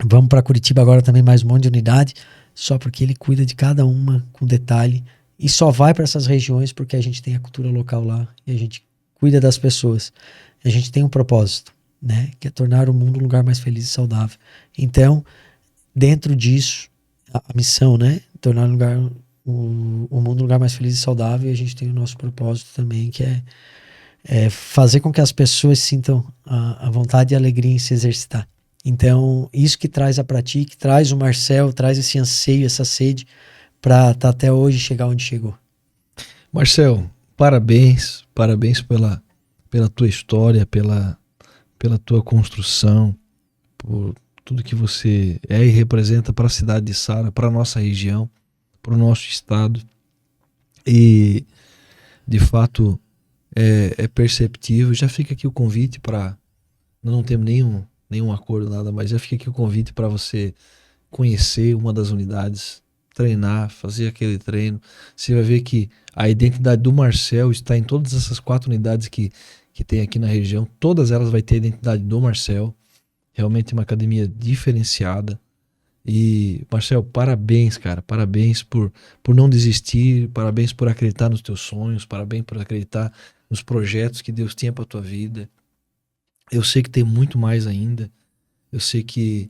Vamos para Curitiba agora também, mais um monte de unidade, só porque ele cuida de cada uma com detalhe. E só vai para essas regiões porque a gente tem a cultura local lá e a gente cuida das pessoas. A gente tem um propósito, né? Que é tornar o mundo um lugar mais feliz e saudável. Então, dentro disso, a missão, né? Tornar o mundo um lugar mais feliz e saudável. E a gente tem o nosso propósito também, que é fazer com que as pessoas sintam a vontade e a alegria em se exercitar. Então, isso que traz a Pratique, traz o Marcel, traz esse anseio, essa sede para até hoje chegar onde chegou. Marcel, parabéns pela tua história, pela tua construção, por tudo que você é e representa para a cidade de Sara, para a nossa região, para o nosso estado. E, de fato, é perceptível. Já fica aqui o convite para... Não temos nenhum acordo, nada, mas já fica aqui o convite para você conhecer uma das unidades, treinar, fazer aquele treino. Você vai ver que a identidade do Marcel está em todas essas 4 unidades que tem aqui na região. Todas elas vai ter a identidade do Marcel. Realmente uma academia diferenciada. E, Marcel, parabéns, cara. Parabéns por não desistir. Parabéns por acreditar nos teus sonhos. Parabéns por acreditar nos projetos que Deus tinha para tua vida. Eu sei que tem muito mais ainda. Eu sei que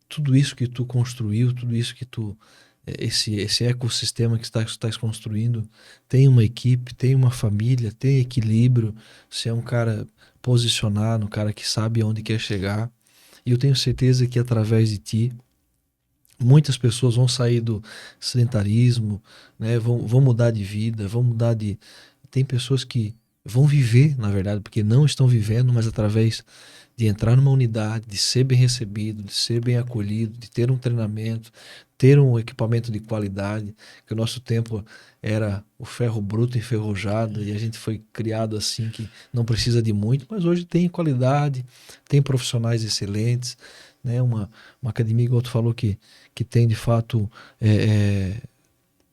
tudo isso que tu construiu, tudo isso que tu... Esse ecossistema que estás construindo, tem uma equipe, tem uma família, tem equilíbrio. Você é um cara posicionado, um cara que sabe aonde quer chegar. E eu tenho certeza que através de ti, muitas pessoas vão sair do sedentarismo, né? Vão mudar de vida, vão mudar de... Tem pessoas que vão viver, na verdade, porque não estão vivendo, mas através de entrar numa unidade, de ser bem recebido, de ser bem acolhido, de ter um treinamento, ter um equipamento de qualidade, que o nosso tempo era o ferro bruto enferrujado e a gente foi criado assim que não precisa de muito, mas hoje tem qualidade, tem profissionais excelentes, né? Uma academia, igual tu falou, que tem de fato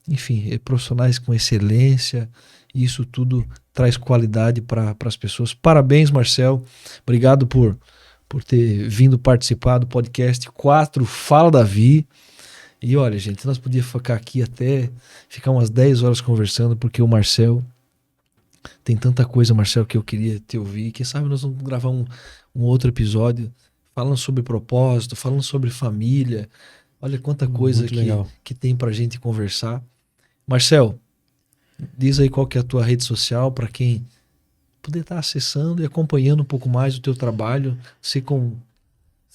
enfim, profissionais com excelência, e isso tudo traz qualidade para as pessoas. Parabéns, Marcel. Obrigado por ter vindo participar do podcast 4 Fala Davi. E olha, gente, nós podíamos ficar aqui até ficar umas 10 horas conversando, porque o Marcel tem tanta coisa, Marcel, que eu queria te ouvir. Quem sabe nós vamos gravar um outro episódio falando sobre propósito, falando sobre família. Olha quanta coisa que tem pra gente conversar. Marcel, diz aí qual que é a tua rede social para quem poder estar acessando e acompanhando um pouco mais o teu trabalho. Você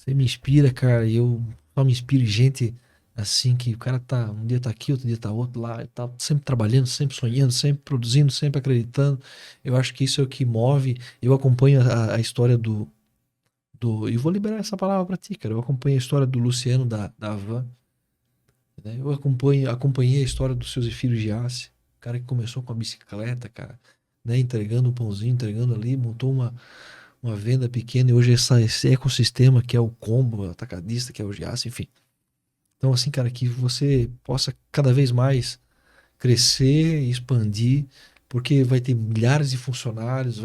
me inspira, cara, e eu só me inspiro em gente assim, que o cara tá, um dia tá aqui, outro dia tá outro lá, tá sempre trabalhando, sempre sonhando, sempre produzindo, sempre acreditando. Eu acho que isso é o que move. Eu acompanho a história e vou liberar essa palavra para ti, cara. Eu acompanho a história do Luciano da Havan, né? Eu acompanhei a história do seu Zefiro Giassi, cara que começou com a bicicleta, cara, né? Entregando um pãozinho, entregando ali, montou uma venda pequena, e hoje esse ecossistema que é o combo, o atacadista, que é o Giassi, enfim. Então, assim, cara, que você possa cada vez mais crescer e expandir, porque vai ter milhares de funcionários,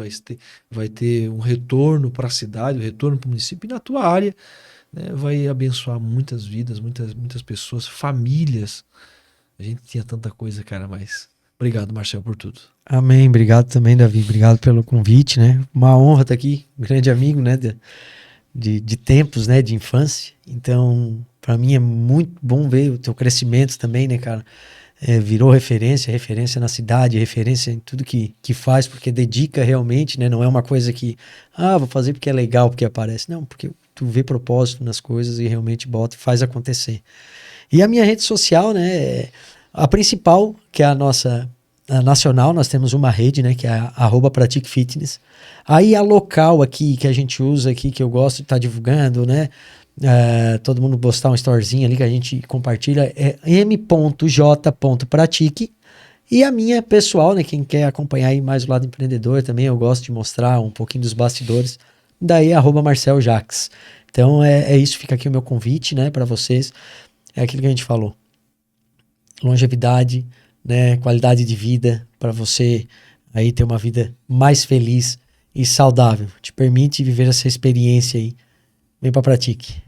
vai ter um retorno para a cidade, um retorno para o município, e na tua área, né, vai abençoar muitas vidas, muitas pessoas, famílias. A gente tinha tanta coisa, cara, mas obrigado, Marcel, por tudo. Amém, obrigado também, Davi, obrigado pelo convite, né? Uma honra estar aqui, um grande amigo, né, de tempos, né, de infância. Então, para mim é muito bom ver o teu crescimento também, né, cara? Virou referência na cidade, referência em tudo que faz, porque dedica realmente, né? Não é uma coisa que, vou fazer porque é legal, porque aparece. Não, porque tu vê propósito nas coisas e realmente bota e faz acontecer. E a minha rede social, né? A principal, que é a nossa nacional, nós temos uma rede, né? Que é a @pratiquefitness. Aí a local aqui, que a gente usa aqui, que eu gosto de estar divulgando, né? Todo mundo postar um storyzinho ali que a gente compartilha, é m.j.pratique. E a minha pessoal, né, quem quer acompanhar aí mais o lado empreendedor também, eu gosto de mostrar um pouquinho dos bastidores, daí @Marcel Jacques. Então é isso, fica aqui o meu convite, né, para vocês. É aquilo que a gente falou, longevidade, né, qualidade de vida, para você aí ter uma vida mais feliz e saudável, te permite viver essa experiência aí vem pra Pratique.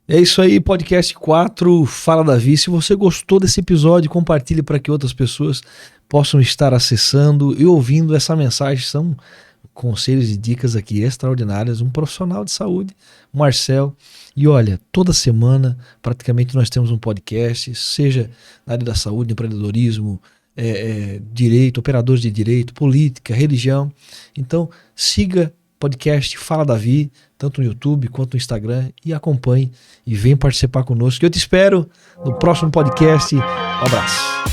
É isso aí, podcast 4, Fala Davi. Se você gostou desse episódio, compartilhe para que outras pessoas possam estar acessando e ouvindo essa mensagem. São conselhos e dicas aqui extraordinárias. Um profissional de saúde, Marcel. E olha, toda semana praticamente nós temos um podcast, seja na área da saúde, empreendedorismo, direito, operadores de direito, política, religião. Então siga podcast Fala Davi, tanto no YouTube quanto no Instagram, e acompanhe e vem participar conosco. Eu te espero no próximo podcast. Um abraço.